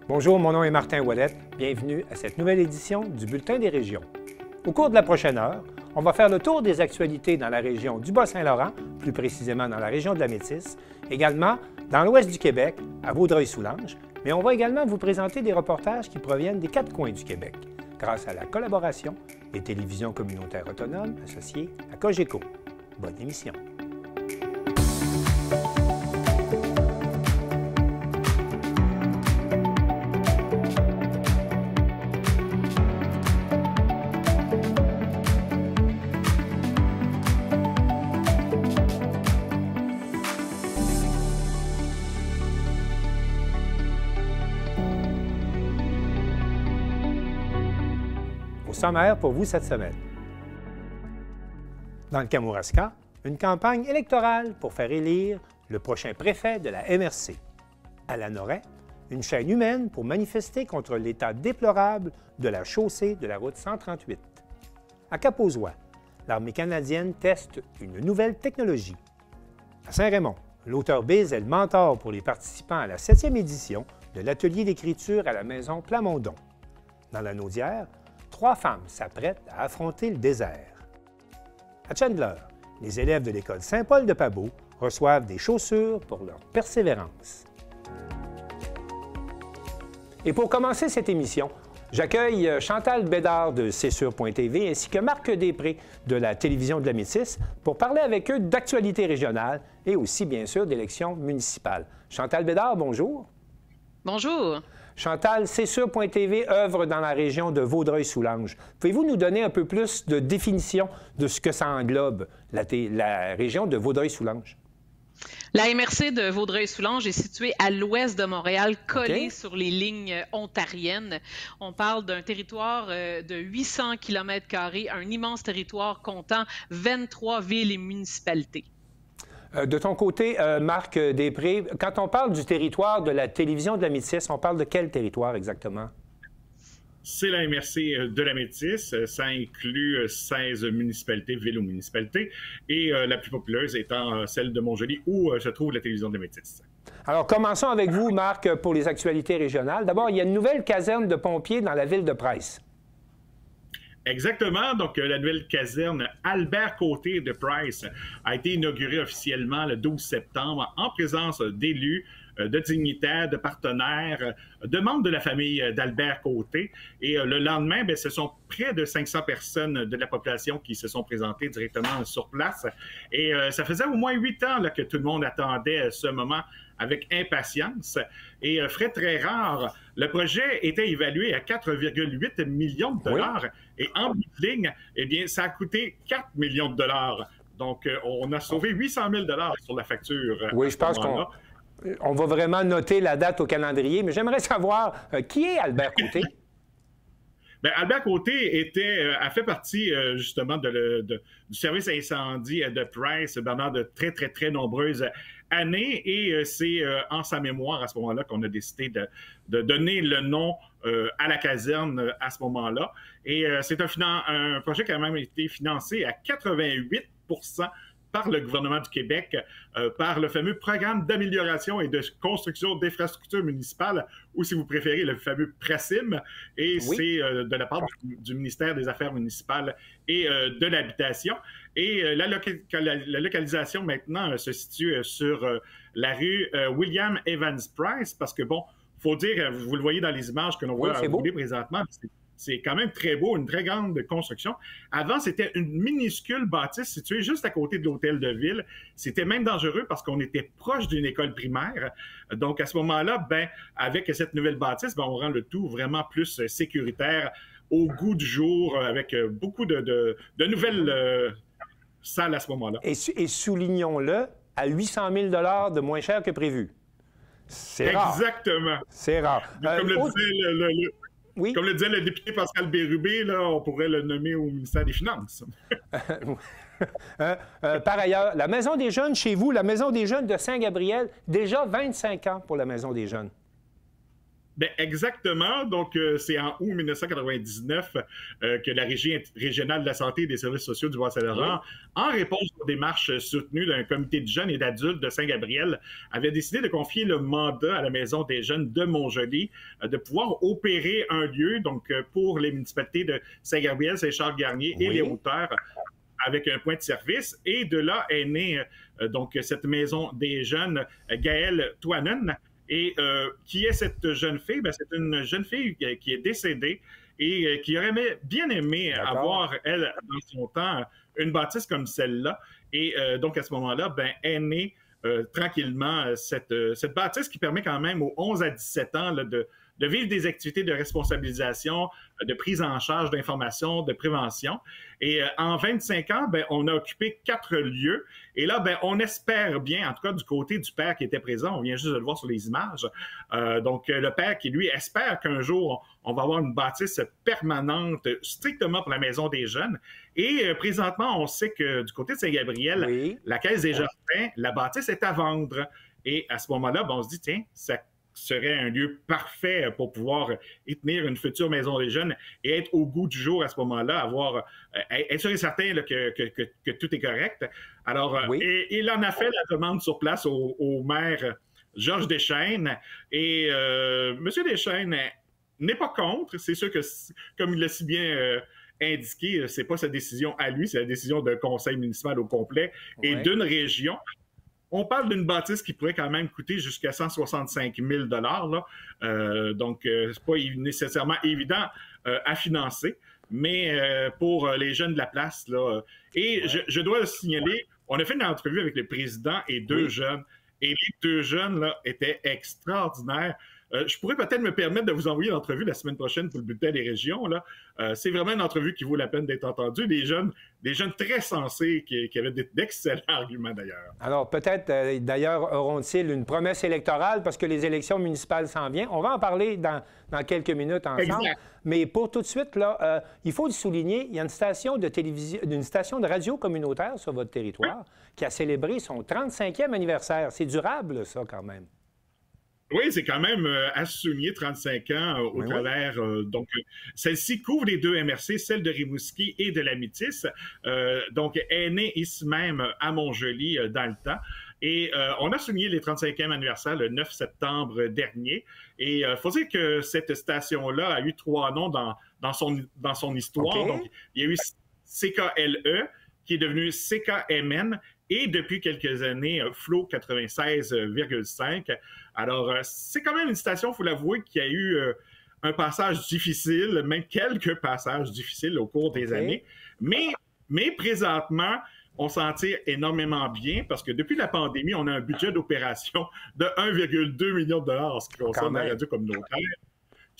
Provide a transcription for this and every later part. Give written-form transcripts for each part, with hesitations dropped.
Bonjour, mon nom est Martin Ouellette. Bienvenue à cette nouvelle édition du Bulletin des régions. Au cours de la prochaine heure, on va faire le tour des actualités dans la région du Bas-Saint-Laurent, plus précisément dans la région de la Métis, également dans l'ouest du Québec, à Vaudreuil-Soulanges, mais on va également vous présenter des reportages qui proviennent des quatre coins du Québec, grâce à la collaboration des télévisions communautaires autonomes associées à Cogeco. Bonne émission. Au sommaire pour vous cette semaine. Dans le Kamouraska, une campagne électorale pour faire élire le prochain préfet de la MRC. À Lanoraie, une chaîne humaine pour manifester contre l'état déplorable de la chaussée de la route 138. À Cap-aux-Oies, l'armée canadienne teste une nouvelle technologie. À Saint-Raymond, l'auteur Biz est le mentor pour les participants à la 7e édition de l'atelier d'écriture à la maison Plamondon. Dans la Naudière, 3 femmes s'apprêtent à affronter le désert. À Chandler, les élèves de l'école Saint-Paul de Pabeau reçoivent des chaussures pour leur persévérance. Et pour commencer cette émission, j'accueille Chantal Bédard de CSur.tv ainsi que Marc Després de la télévision de la Métis pour parler avec eux d'actualité régionale et aussi, bien sûr, d'élections municipales. Chantal Bédard, bonjour. Bonjour. Chantal, CSur.tv œuvre dans la région de Vaudreuil-Soulanges. Pouvez-vous nous donner un peu plus de définition de ce que ça englobe, la région de Vaudreuil-Soulanges? La MRC de Vaudreuil-Soulanges est située à l'ouest de Montréal, collée sur les lignes ontariennes. On parle d'un territoire de 800 km², un immense territoire comptant 23 villes et municipalités. De ton côté, Marc Després, quand on parle du territoire de la télévision de la Métis, on parle de quel territoire exactement? C'est la MRC de la Métis. Ça inclut 16 municipalités, villes ou municipalités, et la plus populeuse étant celle de Montjoly, où se trouve la télévision de la Métis. Alors, commençons avec vous, Marc, pour les actualités régionales. D'abord, il y a une nouvelle caserne de pompiers dans la ville de Price. Exactement. Donc, la nouvelle caserne Albert-Côté de Price a été inaugurée officiellement le 12 septembre en présence d'élus, de dignitaires, de partenaires, de membres de la famille d'Albert-Côté. Et le lendemain, bien, ce sont près de 500 personnes de la population qui se sont présentées directement sur place. Et ça faisait au moins 8 ans là, que tout le monde attendait ce moment avec impatience. Et frais très rares, le projet était évalué à 4,8 millions de dollars. Oui. Et en bout de ligne, eh bien, ça a coûté 4 millions de dollars. Donc, on a sauvé 800 000 dollars sur la facture. Oui, je pense qu'on va vraiment noter la date au calendrier, mais j'aimerais savoir qui est Albert Côté? Bien, Albert Côté a fait partie justement du service incendie de Price pendant de très, très, très nombreuses années. Et c'est en sa mémoire à ce moment-là qu'on a décidé de donner le nom à la caserne à ce moment-là. Et c'est un projet qui a même été financé à 88 % par le gouvernement du Québec, par le fameux programme d'amélioration et de construction d'infrastructures municipales, ou si vous préférez, le fameux PRACIM, et oui. C'est de la part du ministère des Affaires municipales et de l'Habitation. Et la localisation maintenant se situe sur la rue William Evans Price, parce que, bon, il faut dire, vous le voyez dans les images que l'on voit rouler présentement, c'est quand même très beau, une très grande construction. Avant, c'était une minuscule bâtisse située juste à côté de l'hôtel de ville. C'était même dangereux parce qu'on était proche d'une école primaire. Donc, à ce moment-là, ben, avec cette nouvelle bâtisse, ben, on rend le tout vraiment plus sécuritaire, au goût du jour, avec beaucoup de nouvelles salles à ce moment-là. Et soulignons-le, à 800 000 $ de moins cher que prévu. C'est rare. Exactement. C'est rare. Comme le disait oui. Comme le disait le député Pascal Bérubé, là, on pourrait le nommer au ministère des Finances. Par ailleurs, la Maison des Jeunes chez vous, la Maison des Jeunes de Saint-Gabriel, déjà 25 ans pour la Maison des Jeunes. Ben exactement. Donc, c'est en août 1999 que la Régie régionale de la santé et des services sociaux du Bas-Saint-Laurent, en réponse aux démarches soutenues d'un comité de jeunes et d'adultes de Saint-Gabriel, avait décidé de confier le mandat à la Maison des jeunes de Montjoly de pouvoir opérer un lieu donc pour les municipalités de Saint-Gabriel, Saint-Charles-Garnier et les Hauteurs, avec un point de service. Et de là est née donc cette Maison des jeunes, Gaëlle Toinen. Et qui est cette jeune fille? Ben, c'est une jeune fille qui est décédée et qui aurait bien aimé avoir, elle, dans son temps, une bâtisse comme celle-là. Et donc, à ce moment-là, ben, est née tranquillement cette bâtisse qui permet quand même aux 11 à 17 ans là, de vivre des activités de responsabilisation, de prise en charge d'information, de prévention. Et en 25 ans, ben, on a occupé 4 lieux. Et là, ben, on espère bien, en tout cas du côté du père qui était présent, on vient juste de le voir sur les images, donc le père qui, lui, espère qu'un jour, on va avoir une bâtisse permanente strictement pour la Maison des jeunes. Et présentement, on sait que du côté de Saint-Gabriel, la Caisse des Jardins, la bâtisse est à vendre. Et à ce moment-là, ben, on se dit, tiens, ça serait un lieu parfait pour pouvoir y tenir une future Maison des jeunes et être au goût du jour à ce moment-là, être sûr et certain là, que tout est correct. Alors, il en a fait la demande sur place au maire Georges Deschênes et M. Deschênes n'est pas contre. C'est sûr que, comme il l'a si bien indiqué, c'est pas sa décision à lui, c'est la décision d'un conseil municipal au complet et d'une région. On parle d'une bâtisse qui pourrait quand même coûter jusqu'à 165 000 $. Donc, c'est pas nécessairement évident à financer, mais pour les jeunes de la place, là. Et je dois le signaler, on a fait une entrevue avec le président et 2 jeunes. Et les 2 jeunes là, étaient extraordinaires. Je pourrais peut-être me permettre de vous envoyer l'entrevue la semaine prochaine pour le bulletin des régions. Là. C'est vraiment une entrevue qui vaut la peine d'être entendue. Des jeunes très sensés qui avaient d'excellents arguments d'ailleurs. Alors peut-être d'ailleurs auront-ils une promesse électorale parce que les élections municipales s'en viennent. On va en parler dans quelques minutes ensemble. Exact. Mais pour tout de suite, là, il faut le souligner, il y a une station de télévision, une station de radio communautaire sur votre territoire qui a célébré son 35e anniversaire. C'est durable, ça, quand même. Oui, c'est quand même à souligner 35 ans au travers. Donc, celle-ci couvre les 2 MRC, celle de Rimouski et de la Métis. Donc, est née ici même à Montjoly dans le temps. Et on a souligné les 35e anniversaire le 9 septembre dernier. Et il faut dire que cette station-là a eu 3 noms dans son histoire. Donc, il y a eu CKLE, qui est devenu CKMN, et depuis quelques années, Flow 96,5. Alors, c'est quand même une station, il faut l'avouer, qui a eu un passage difficile, même quelques passages difficiles au cours des années. Mais présentement, on s'en tire énormément bien parce que depuis la pandémie, on a un budget d'opération de 1,2 million de $ en ce qui concerne la radio communautaire.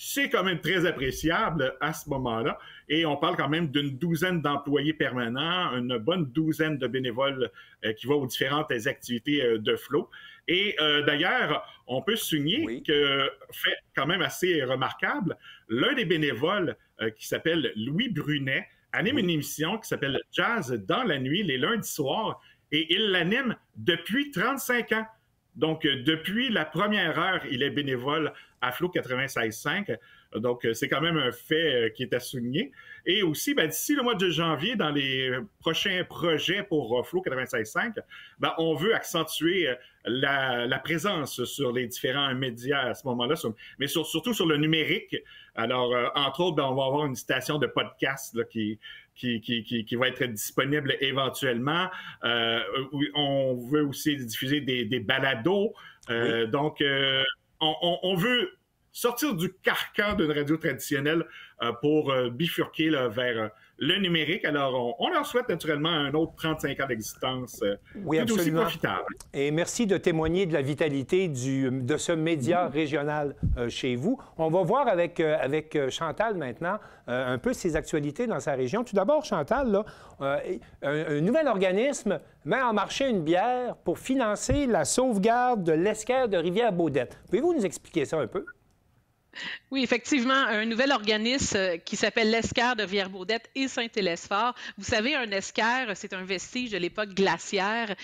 C'est quand même très appréciable à ce moment-là. Et on parle quand même d'une douzaine d'employés permanents, une bonne douzaine de bénévoles qui vont aux différentes activités de Flow. Et d'ailleurs, on peut souligner que, fait quand même assez remarquable, l'un des bénévoles qui s'appelle Louis Brunet anime une émission qui s'appelle Jazz dans la nuit les lundis soirs et il l'anime depuis 35 ans. Donc, depuis la première heure, il est bénévole à Flow 96.5. Donc, c'est quand même un fait qui est à souligner. Et aussi, ben, d'ici le mois de janvier, dans les prochains projets pour Flow 96.5, ben, on veut accentuer la présence sur les différents médias à ce moment-là, mais surtout sur le numérique. Alors, entre autres, ben, on va avoir une station de podcast là, qui va être disponible éventuellement. On veut aussi diffuser des balados. Donc, on veut sortir du carcan d'une radio traditionnelle pour bifurquer là, vers le numérique. Alors, on leur souhaite naturellement un autre 35 ans d'existence tout aussi profitable. Et merci de témoigner de la vitalité de ce média régional chez vous. On va voir avec Chantal maintenant un peu ses actualités dans sa région. Tout d'abord, Chantal, là, un nouvel organisme met en marché une bière pour financer la sauvegarde de l'esquerre de Rivière-Baudette. Pouvez-vous nous expliquer ça un peu? Oui, effectivement, un nouvel organisme qui s'appelle l'Esquerre de Rivière-Baudette et Saint-Hélesphore. Vous savez, un esquerre, c'est un vestige de l'époque glaciaire.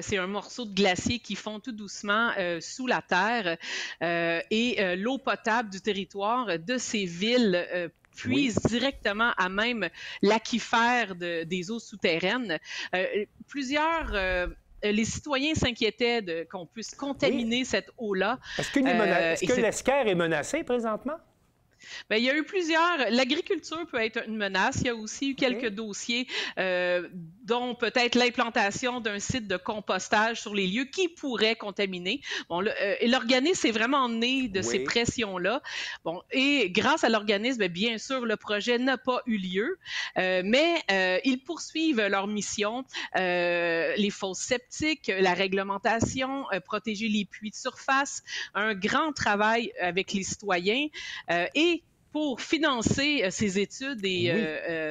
C'est un morceau de glacier qui fond tout doucement sous la terre et l'eau potable du territoire de ces villes puise directement à même l'aquifère des eaux souterraines. Les citoyens s'inquiétaient qu'on puisse contaminer cette eau-là. Est-ce que l'Esquerre est menacée présentement? Bien, il y a eu l'agriculture peut être une menace. Il y a aussi eu quelques dossiers, dont peut-être l'implantation d'un site de compostage sur les lieux qui pourrait contaminer. Bon, l'organisme est vraiment né de ces pressions-là. Bon, et grâce à l'organisme, bien sûr, le projet n'a pas eu lieu, mais ils poursuivent leur mission. Les fosses septiques, la réglementation, protéger les puits de surface, un grand travail avec les citoyens et pour financer ces études et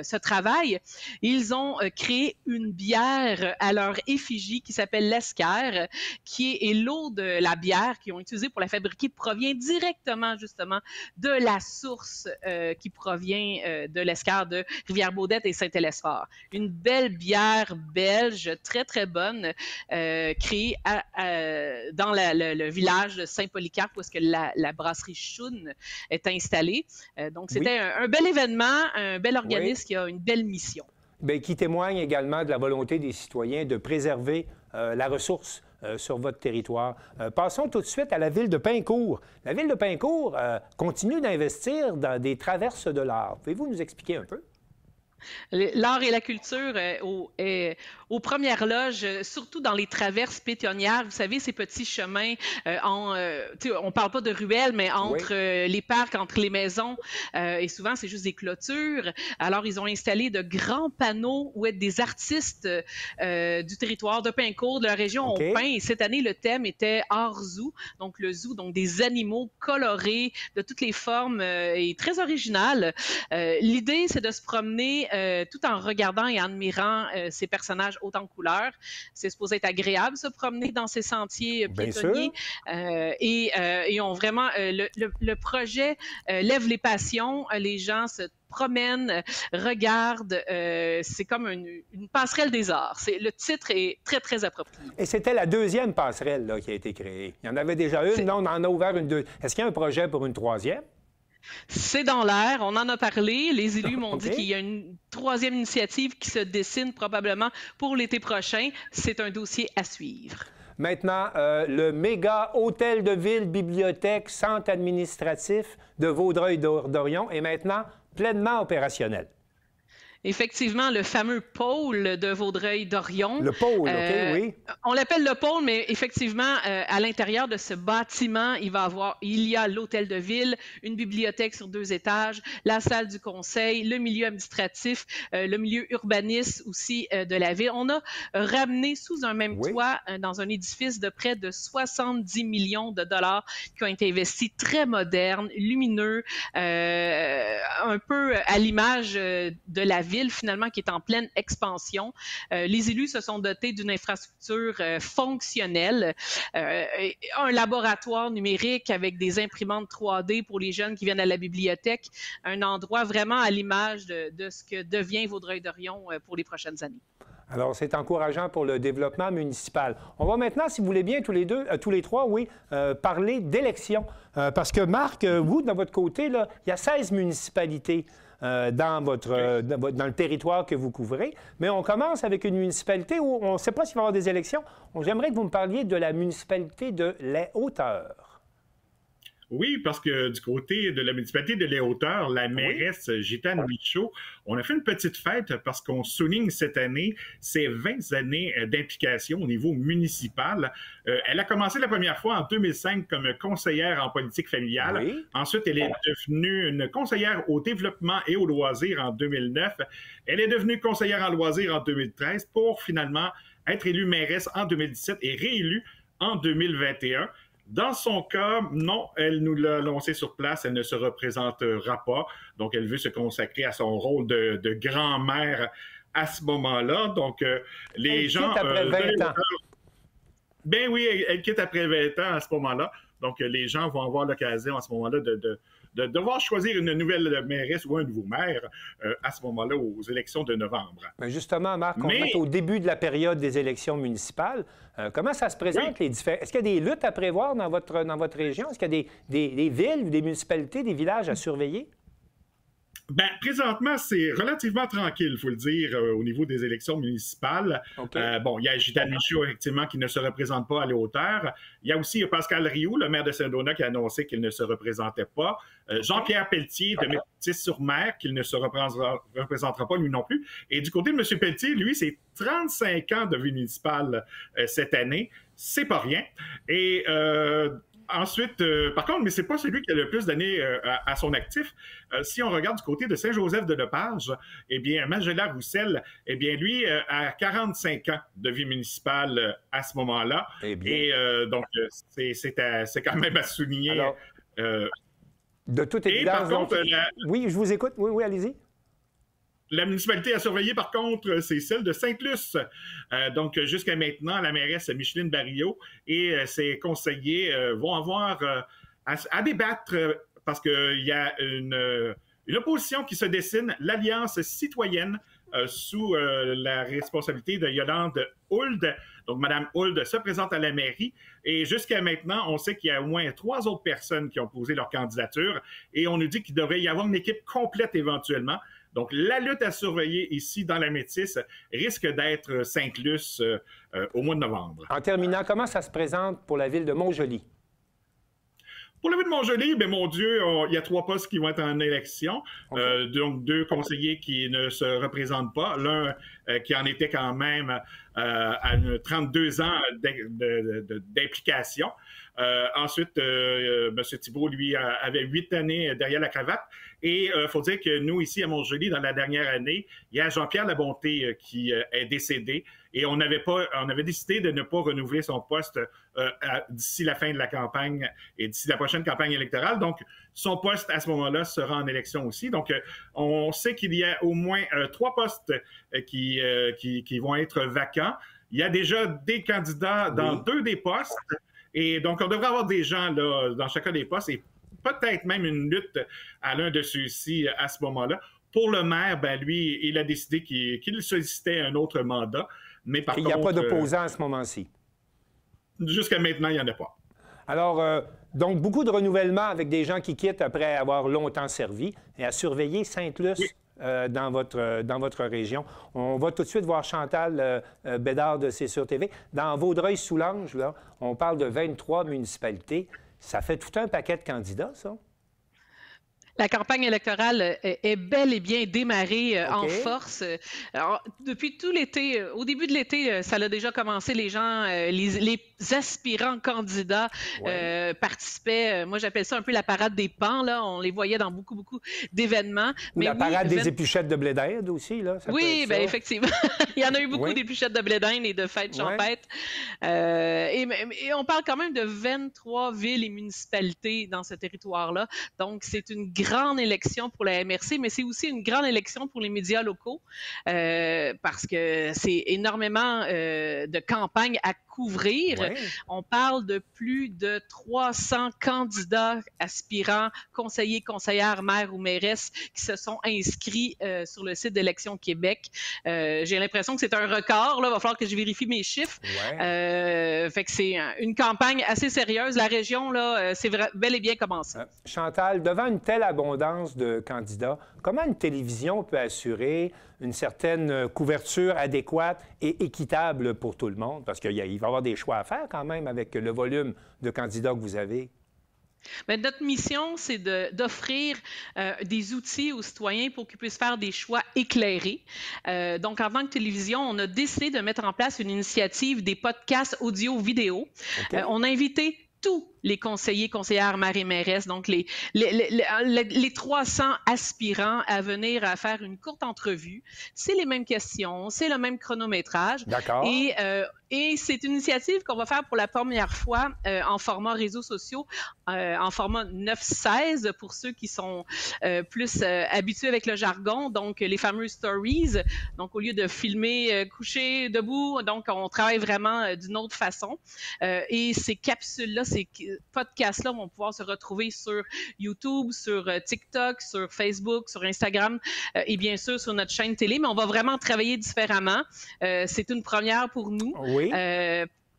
ce travail, ils ont créé une bière à leur effigie qui s'appelle l'Esquerre, et l'eau de la bière qu'ils ont utilisée pour la fabriquer provient directement, justement, de la source qui provient de l'Esquerre de Rivière-Baudette et Saint-Hélesphore. Une belle bière belge, très, très bonne, créée dans le village de Saint-Polycarpe, où est-ce que la brasserie Schoon est installée. Donc, c'était un bel événement, un bel organisme qui a une belle mission. Bien, qui témoigne également de la volonté des citoyens de préserver la ressource sur votre territoire. Passons tout de suite à la ville de Pincourt. La ville de Pincourt continue d'investir dans des traverses de l'art. Pouvez-vous nous expliquer un peu? L'art et la culture aux premières loges, surtout dans les traverses pétonnières. Vous savez, ces petits chemins, on ne parle pas de ruelles, mais entre les parcs, entre les maisons, et souvent, c'est juste des clôtures. Alors, ils ont installé de grands panneaux où des artistes du territoire de Pincourt, de la région, ont peint. Et cette année, le thème était Art Zoo, donc le zoo, donc des animaux colorés de toutes les formes et très originales. L'idée, c'est de se promener tout en regardant et en admirant ces personnages haut en couleurs. C'est supposé être agréable se promener dans ces sentiers piétonniers. Et on vraiment le projet lève les passions. Les gens se promènent, regardent. C'est comme une passerelle des arts. Le titre est très, très approprié. Et c'était la deuxième passerelle là, qui a été créée. Il y en avait déjà une. Là, on en a ouvert une deuxième. Est-ce qu'il y a un projet pour une troisième? C'est dans l'air, on en a parlé. Les élus m'ont dit qu'il y a une troisième initiative qui se dessine probablement pour l'été prochain. C'est un dossier à suivre. Maintenant, le méga hôtel de ville, bibliothèque, centre administratif de Vaudreuil-Dorion est maintenant pleinement opérationnel. Effectivement, le fameux pôle de Vaudreuil-Dorion. Le pôle, OK, oui. On l'appelle le pôle, mais effectivement, à l'intérieur de ce bâtiment, il y a l'hôtel de ville, une bibliothèque sur 2 étages, la salle du conseil, le milieu administratif, le milieu urbaniste aussi de la ville. On a ramené sous un même toit, dans un édifice de près de 70 millions de dollars qui ont été investis, très modernes, lumineux, un peu à l'image de la ville, finalement, qui est en pleine expansion. Les élus se sont dotés d'une infrastructure fonctionnelle, un laboratoire numérique avec des imprimantes 3D pour les jeunes qui viennent à la bibliothèque, un endroit vraiment à l'image de ce que devient Vaudreuil-Dorion pour les prochaines années. Alors, c'est encourageant pour le développement municipal. On va maintenant, si vous voulez bien, tous les trois, parler d'élections. Parce que, Marc, vous, de votre côté, là, il y a 16 municipalités dans le territoire que vous couvrez. Mais on commence avec une municipalité où on ne sait pas s'il va y avoir des élections. J'aimerais que vous me parliez de la municipalité de Les Hauteurs. Oui, parce que du côté de la municipalité de Les Hauteurs, la mairesse Gitane Michaud, on a fait une petite fête parce qu'on souligne cette année ses 20 années d'implication au niveau municipal. Elle a commencé la première fois en 2005 comme conseillère en politique familiale. Oui. Ensuite, elle est devenue une conseillère au développement et au loisir en 2009. Elle est devenue conseillère en loisir en 2013 pour finalement être élue mairesse en 2017 et réélue en 2021. Dans son cas, non, elle nous l'a annoncé sur place, elle ne se représentera pas. Donc, elle veut se consacrer à son rôle de grand-mère à ce moment-là. Donc, les gens... Quitte après 20 ans. Ben oui, elle quitte après 20 ans à ce moment-là. Donc, les gens vont avoir l'occasion à ce moment-là de devoir choisir une nouvelle mairesse ou un nouveau maire à ce moment-là aux élections de novembre. Bien justement, Marc, on est au début de la période des élections municipales. Comment ça se présente, les différents... Est-ce qu'il y a des luttes à prévoir dans votre région? Est-ce qu'il y a des villes, des municipalités, des villages à surveiller? Ben, présentement, c'est relativement tranquille, il faut le dire, au niveau des élections municipales. Okay. Bon, il y a Gitane Michaud, effectivement, qui ne se représente pas à la hauteur. Il y a aussi Pascal Rioux, le maire de Saint-Donat, qui a annoncé qu'il ne se représentait pas. Jean-Pierre Pelletier de Métis-sur-Mer, qu'il ne se représentera pas, lui non plus. Et du côté de M. Pelletier, lui, c'est 35 ans de vie municipale cette année. C'est pas rien. Et... ensuite, par contre, mais c'est pas celui qui a le plus d'années à son actif. Si on regarde du côté de Saint-Joseph-de-Lepage, eh bien, Magella Roussel, eh bien, lui a 45 ans de vie municipale à ce moment-là. Eh bien. Et donc, c'est quand même à souligner. Alors, de toute évidence... Par contre, oui, je vous écoute. Oui, allez-y. La municipalité à surveiller, par contre, c'est celle de Sainte-Luce. Donc, jusqu'à maintenant, la mairesse Micheline Barillot et ses conseillers vont avoir à débattre parce qu'il y a une opposition qui se dessine, l'Alliance citoyenne sous la responsabilité de Yolande Hould. Donc, Mme Hould se présente à la mairie et jusqu'à maintenant, on sait qu'il y a au moins 3 autres personnes qui ont posé leur candidature et on nous dit qu'il devrait y avoir une équipe complète éventuellement. Donc, la lutte à surveiller ici dans la Métis risque d'être Sainte-Luce au mois de novembre. En terminant, comment ça se présente pour la ville de Montjoly? Pour la ville de Montjoly, bien, mon Dieu, il y a 3 postes qui vont être en élection. Okay. Donc, 2 conseillers qui ne se représentent pas. L'un qui en était quand même à 32 ans d'implication. Ensuite, M. Thibault, lui, avait 8 années derrière la cravate. Et il faut dire que nous, ici à Montjoly, dans la dernière année, il y a Jean-Pierre Labonté qui est décédé. Et on avait décidé de ne pas renouveler son poste d'ici la fin de la campagne et d'ici la prochaine campagne électorale. Donc, son poste, à ce moment-là, sera en élection aussi. Donc, on sait qu'il y a au moins 3 postes qui vont être vacants. Il y a déjà des candidats dans 2 des postes. Et donc, on devrait avoir des gens là, dans chacun des postes et peut-être même une lutte à l'un de ceux-ci à ce moment-là. Pour le maire, ben lui, il a décidé qu'il sollicitait un autre mandat. Mais par contre, il n'y a pas d'opposant à ce moment-ci. Jusqu'à maintenant, il n'y en a pas. Alors, donc, beaucoup de renouvellement avec des gens qui quittent après avoir longtemps servi et à surveiller Sainte-Luce. Oui. Dans votre région. On va tout de suite voir Chantal Bédard de C'est sur TV. Dans Vaudreuil-Soulanges, là, on parle de 23 municipalités. Ça fait tout un paquet de candidats, ça? La campagne électorale est bel et bien démarrée en force. Alors, depuis tout l'été, au début de l'été, ça a déjà commencé. Les gens, les aspirants candidats participaient. Moi, j'appelle ça un peu la parade des pans. Là. On les voyait dans beaucoup d'événements. Mais la parade des épluchettes de blé d'Inde aussi. Là, oui, bien effectivement. Il y en a eu beaucoup d'épluchettes de blé d'Inde et de fêtes champêtres. Et on parle quand même de 23 villes et municipalités dans ce territoire-là. Donc, c'est une grande élection pour la MRC, mais c'est aussi une grande élection pour les médias locaux parce que c'est énormément de campagnes à couvrir. Ouais. On parle de plus de 300 candidats aspirants, conseillers, conseillères, maires ou mairesses qui se sont inscrits sur le site d'Élections Québec. J'ai l'impression que c'est un record. Là. Il va falloir que je vérifie mes chiffres. Ouais. Fait que c'est une campagne assez sérieuse. La région, là, c'est bel et bien commencé. Chantal, devant une telle abondance de candidats, comment une télévision peut assurer une certaine couverture adéquate et équitable pour tout le monde? Parce qu'il va y avoir des choix à faire quand même avec le volume de candidats que vous avez. Bien, notre mission, c'est d'offrir des outils aux citoyens pour qu'ils puissent faire des choix éclairés. Donc, en tant que télévision, on a décidé de mettre en place une initiative des podcasts audio-vidéo. Okay. On a invité tous les conseillers, conseillères, maires et mairesses, donc les 300 aspirants à venir à faire une courte entrevue. C'est les mêmes questions, c'est le même chronométrage. D'accord. Et c'est une initiative qu'on va faire pour la première fois en format réseaux sociaux, en format 9-16 pour ceux qui sont plus habitués avec le jargon, donc les fameux stories. Donc, au lieu de filmer couché, debout, donc on travaille vraiment d'une autre façon. Et ces capsules-là, podcasts-là vont pouvoir se retrouver sur YouTube, sur TikTok, sur Facebook, sur Instagram et bien sûr sur notre chaîne télé, mais on va vraiment travailler différemment. C'est une première pour nous. Oui.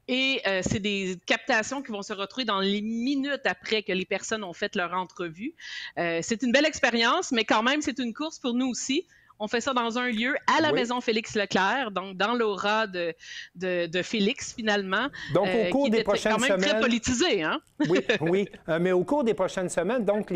C'est des captations qui vont se retrouver dans les minutes après que les personnes ont fait leur entrevue. C'est une belle expérience, mais quand même, c'est une course pour nous aussi. On fait ça dans un lieu à la Maison Félix Leclerc, donc dans l'aura de Félix, finalement. Donc, au cours des prochaines semaines... quand même très politisé, hein? Oui. Mais au cours des prochaines semaines, donc,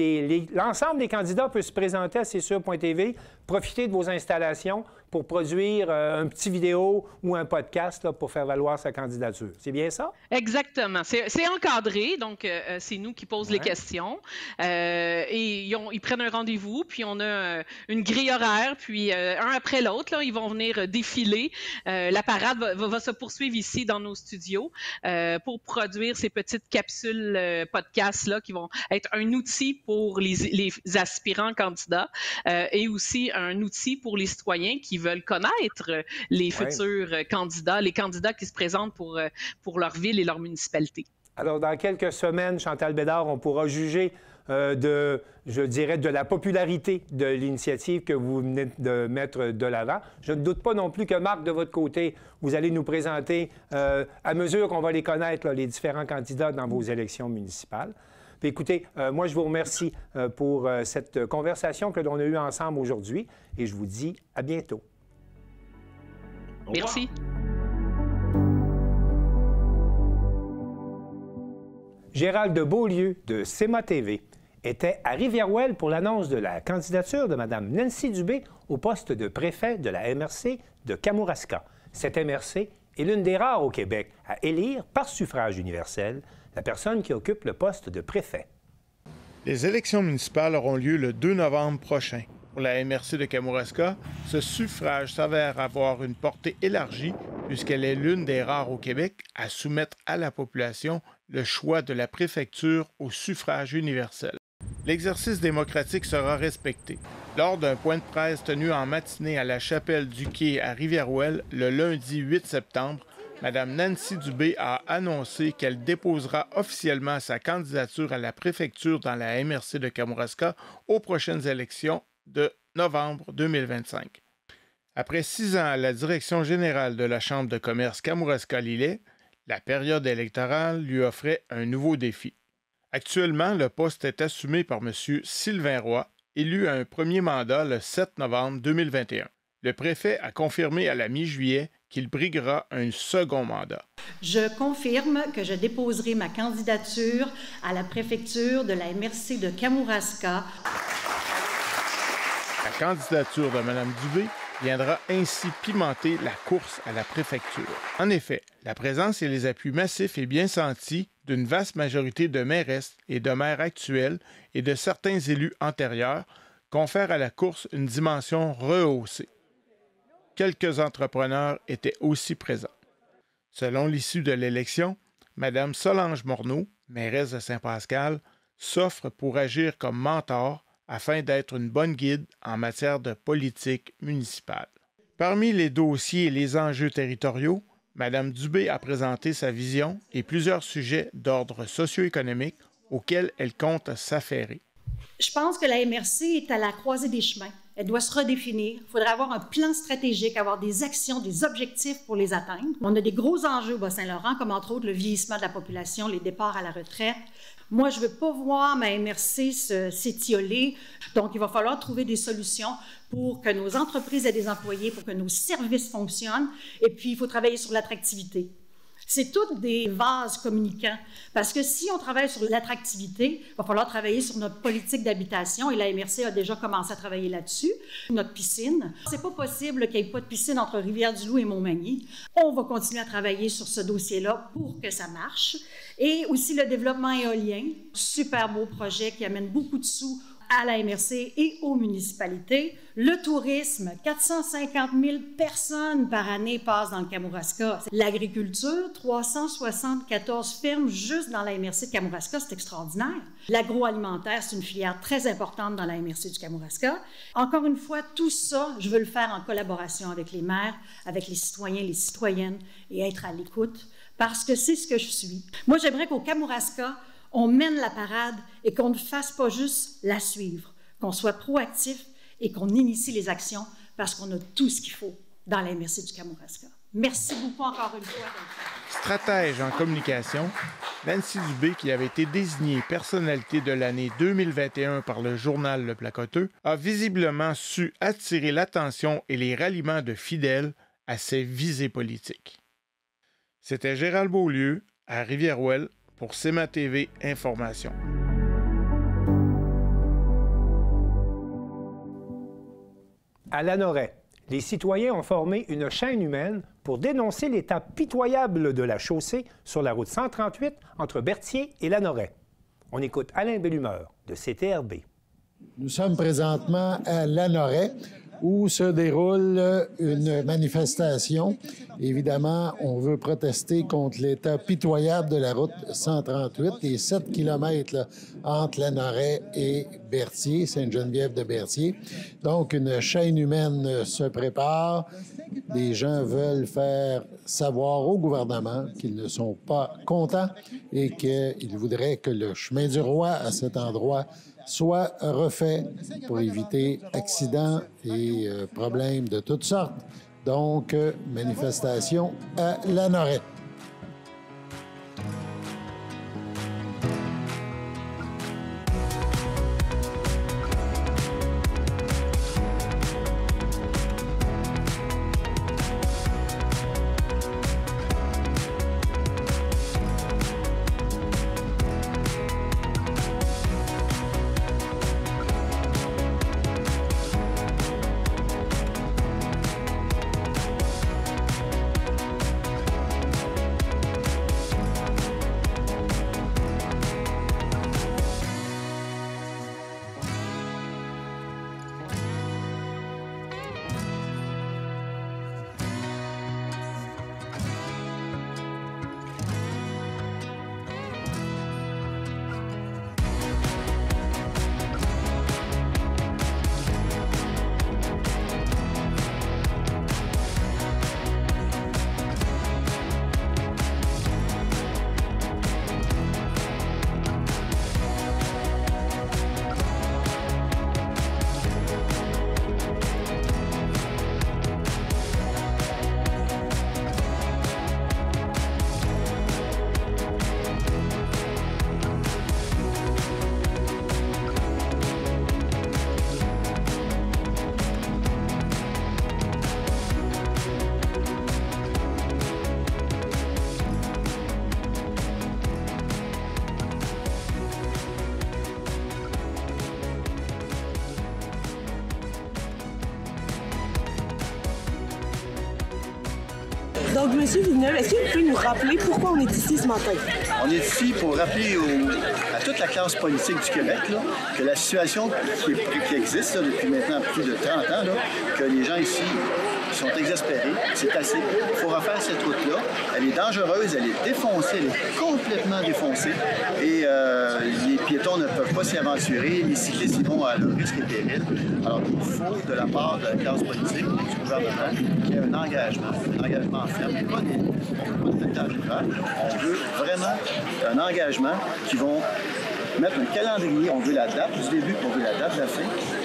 l'ensemble des candidats peut se présenter à CSUR.tv, profiter de vos installations pour produire un petit vidéo ou un podcast là, pour faire valoir sa candidature. C'est bien ça? Exactement. C'est encadré, donc c'est nous qui posons les questions. Et ils prennent un rendez-vous, puis on a une grille horaire, puis un après l'autre, là, ils vont venir défiler. La parade va se poursuivre ici dans nos studios pour produire ces petites capsules podcasts-là qui vont être un outil pour les aspirants candidats et aussi un outil pour les citoyens qui veulent connaître les futurs candidats, les candidats qui se présentent pour leur ville et leur municipalité. Alors, dans quelques semaines, Chantal Bédard, on pourra juger de la popularité de l'initiative que vous venez de mettre de l'avant. Je ne doute pas non plus que, Marc, de votre côté, vous allez nous présenter, à mesure qu'on va les connaître, là, les différents candidats dans vos élections municipales. Puis écoutez, moi, je vous remercie pour cette conversation que l'on a eue ensemble aujourd'hui et je vous dis à bientôt. Merci. Gérald de Beaulieu de CEMA TV était à Rivière-Ouelle pour l'annonce de la candidature de Mme Nancy Dubé au poste de préfet de la MRC de Kamouraska. Cette MRC est l'une des rares au Québec à élire par suffrage universel la personne qui occupe le poste de préfet. Les élections municipales auront lieu le 2 novembre prochain. Pour la MRC de Kamouraska, ce suffrage s'avère avoir une portée élargie puisqu'elle est l'une des rares au Québec à soumettre à la population le choix de la préfecture au suffrage universel. L'exercice démocratique sera respecté. Lors d'un point de presse tenu en matinée à la chapelle du Quai à Rivière-Ouelle le lundi 8 septembre, Mme Nancy Dubé a annoncé qu'elle déposera officiellement sa candidature à la préfecture dans la MRC de Kamouraska aux prochaines élections de novembre 2025. Après 6 ans à la direction générale de la Chambre de commerce Kamouraska-Lillet, la période électorale lui offrait un nouveau défi. Actuellement, le poste est assumé par M. Sylvain Roy, élu à un premier mandat le 7 novembre 2021. Le préfet a confirmé à la mi-juillet qu'il briguera un second mandat. Je confirme que je déposerai ma candidature à la préfecture de la MRC de Kamouraska. La candidature de Mme Dubé viendra ainsi pimenter la course à la préfecture. En effet, la présence et les appuis massifs et bien sentis d'une vaste majorité de mairesses et de maires actuels et de certains élus antérieurs confèrent à la course une dimension rehaussée. Quelques entrepreneurs étaient aussi présents. Selon l'issue de l'élection, Mme Solange Morneau, mairesse de Saint-Pascal, s'offre pour agir comme mentor afin d'être une bonne guide en matière de politique municipale. Parmi les dossiers et les enjeux territoriaux, Mme Dubé a présenté sa vision et plusieurs sujets d'ordre socio-économique auxquels elle compte s'affairer. Je pense que la MRC est à la croisée des chemins. Elle doit se redéfinir. Il faudrait avoir un plan stratégique, avoir des actions, des objectifs pour les atteindre. On a des gros enjeux au Bas-Saint-Laurent, comme entre autres le vieillissement de la population, les départs à la retraite. Moi, je ne veux pas voir ma MRC s'étioler. Donc, il va falloir trouver des solutions pour que nos entreprises aient des employés, pour que nos services fonctionnent. Et puis, il faut travailler sur l'attractivité. C'est toutes des vases communicants. Parce que si on travaille sur l'attractivité, il va falloir travailler sur notre politique d'habitation. Et la MRC a déjà commencé à travailler là-dessus. Notre piscine. C'est pas possible qu'il n'y ait pas de piscine entre Rivière-du-Loup et Montmagny. On va continuer à travailler sur ce dossier-là pour que ça marche. Et aussi le développement éolien. Super beau projet qui amène beaucoup de sous à la MRC et aux municipalités. Le tourisme, 450 000 personnes par année passent dans le Kamouraska. L'agriculture, 374 fermes juste dans la MRC de Kamouraska, c'est extraordinaire. L'agroalimentaire, c'est une filière très importante dans la MRC du Kamouraska. Encore une fois, tout ça, je veux le faire en collaboration avec les maires, avec les citoyens, les citoyennes et être à l'écoute parce que c'est ce que je suis. Moi, j'aimerais qu'au Kamouraska, on mène la parade et qu'on ne fasse pas juste la suivre, qu'on soit proactif et qu'on initie les actions parce qu'on a tout ce qu'il faut dans la MRC du Kamouraska. Merci beaucoup encore une fois. Stratège en communication, Nancy Dubé, qui avait été désignée personnalité de l'année 2021 par le journal Le Placoteux, a visiblement su attirer l'attention et les ralliements de fidèles à ses visées politiques. C'était Gérald Beaulieu à Rivière-Ouelle pour CEMA TV Information. À Lanoret, les citoyens ont formé une chaîne humaine pour dénoncer l'état pitoyable de la chaussée sur la route 138 entre Berthier et Lanoret. On écoute Alain Bellumeur de CTRB. Nous sommes présentement à Lanoret où se déroule une manifestation. Évidemment, on veut protester contre l'état pitoyable de la route 138, les 7 km là, entre Lanoret et Berthier, Sainte-Geneviève-de-Berthier. Donc, une chaîne humaine se prépare. Les gens veulent faire savoir au gouvernement qu'ils ne sont pas contents et qu'ils voudraient que le chemin du roi à cet endroit soit refait pour éviter accidents et problèmes de toutes sortes. Donc, manifestation à Lanoret. Donc, M. Villeneuve, est-ce que vous pouvez nous rappeler pourquoi on est ici ce matin? On est ici pour rappeler à toute la classe politique du Québec là, que la situation qui existe là, depuis maintenant plus de 30 ans, là, que les gens ici sont exaspérés, c'est assez. Il faut refaire cette route-là. Elle est dangereuse, elle est défoncée, elle est complètement défoncée. Et les piétons ne peuvent pas s'y aventurer, les cyclistes y vont à leur risque et péril. Alors, il faut, de la part de la classe politique, du gouvernement, qu'il y ait un engagement ferme. Pas de tâche générale. On veut vraiment un engagement qui vont mettre un calendrier. On veut la date du début, on veut la date de la fin.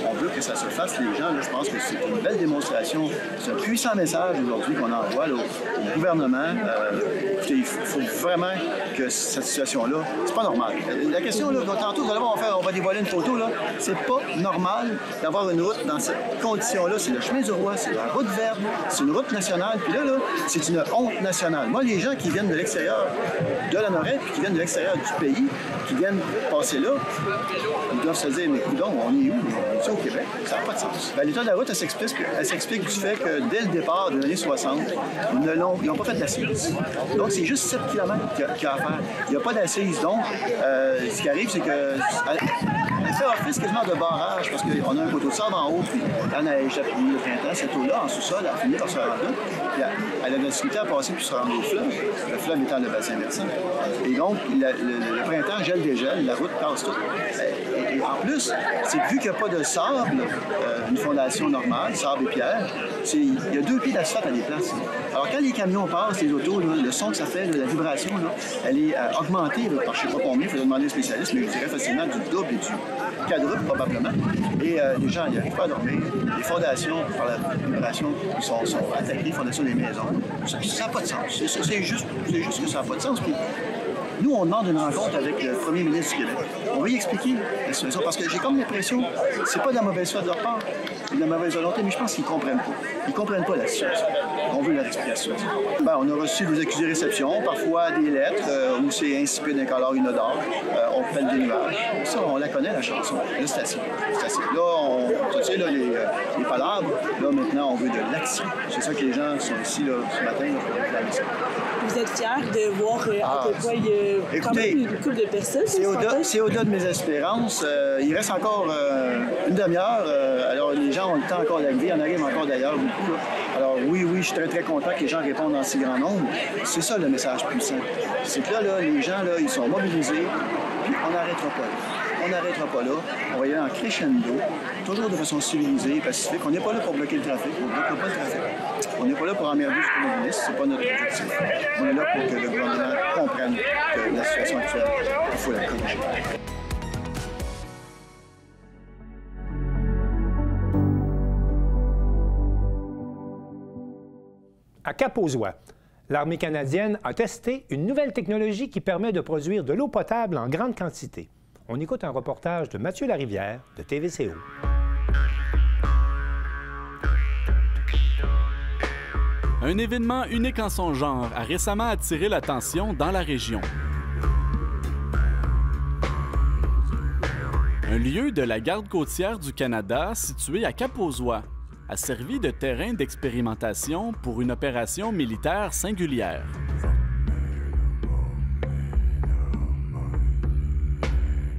On veut que ça se fasse. Les gens, là, je pense que c'est une belle démonstration. C'est un puissant message aujourd'hui qu'on envoie là, au gouvernement. Il faut vraiment que cette situation-là, c'est pas normal. La question, là, tantôt, on va dévoiler une photo, là. C'est pas normal d'avoir une route dans ces conditions-là. C'est le chemin du roi, c'est la route verte, c'est une route nationale. Puis là, c'est une honte nationale. Moi, les gens qui viennent de l'extérieur de Lanoret, puis qui viennent de l'extérieur du pays, qui viennent passer là, ils doivent se dire, mais coudonc, on est où? On est au Québec? Ça n'a pas de sens. Ben, l'état de la route, elle s'explique du fait que dès le départ de l'année 60, ils n'ont pas fait d'assises. Donc, c'est juste 7 km qu'il y a à faire. Il n'y a pas d'assises. Donc, ce qui arrive, c'est que Elle fait office quasiment de barrage parce qu'on a un poteau de sable en haut, puis la neige, puis le printemps, cette eau-là, en sous-sol, a fini par se rendre là. Puis elle a la difficulté à passer puis se rendre au fleuve, le fleuve étant le bassin versant. Et donc, le printemps gèle, dégèle, la route passe tout. Et en plus, c'est que vu qu'il n'y a pas de sable, une fondation normale, sable et pierre, il y a 2 pieds d'asphalte à des places. Alors, quand les camions passent, les autos, là, le son que ça fait, la vibration, là, elle est augmentée par je ne sais pas combien, il faudrait demander aux spécialistes, mais je dirais facilement du double et du quadruple probablement. Et les gens n'y arrivent pas à dormir. Les fondations, par la vibration, sont attaquées, les fondations des maisons. Ça n'a pas de sens. C'est juste que ça n'a pas de sens. Puis, nous, on demande une rencontre avec le premier ministre du Québec. On va y expliquer la situation, parce que j'ai comme l'impression que c'est pas de la mauvaise foi de leur part, c'est de la mauvaise volonté, mais je pense qu'ils comprennent pas. Ils comprennent pas la situation. On veut leur explication. Ben, on a reçu des accusés de réception, parfois des lettres où c'est insipide, incolore, inodore. On pèle des nuages. Ça, on la connaît, la chanson. Là, c'est assez. Là, tu sais, là, les palabres, là, maintenant, on veut de l'action. C'est ça que les gens sont ici, là, ce matin, là, pour réclamer ça. Vous êtes fiers de voir à quel point il y a quand même une couple de personnes? C'est au-delà de mes espérances. Il reste encore une demi-heure. Alors, les gens ont le temps encore d'arriver. Il y en arrive encore d'ailleurs beaucoup. Là. Alors, oui, je suis très, très content que les gens répondent en si grand nombre. C'est ça le message puissant. C'est que là, les gens, là, ils sont mobilisés. Puis on n'arrêtera pas là. On n'arrêtera pas là. On va y aller en crescendo, toujours de façon civilisée et pacifique. On n'est pas là pour bloquer le trafic. On ne bloquera pas le trafic. On n'est pas là pour emmerder les automobilistes. Ce n'est pas notre objectif. On est là pour que le gouvernement comprenne que la situation actuelle, il faut la corriger. À Cap-aux-Oies, l'armée canadienne a testé une nouvelle technologie qui permet de produire de l'eau potable en grande quantité. On écoute un reportage de Mathieu Larivière de TVCO. Un événement unique en son genre a récemment attiré l'attention dans la région. Un lieu de la Garde côtière du Canada, situé à Cap-aux-Oies, a servi de terrain d'expérimentation pour une opération militaire singulière.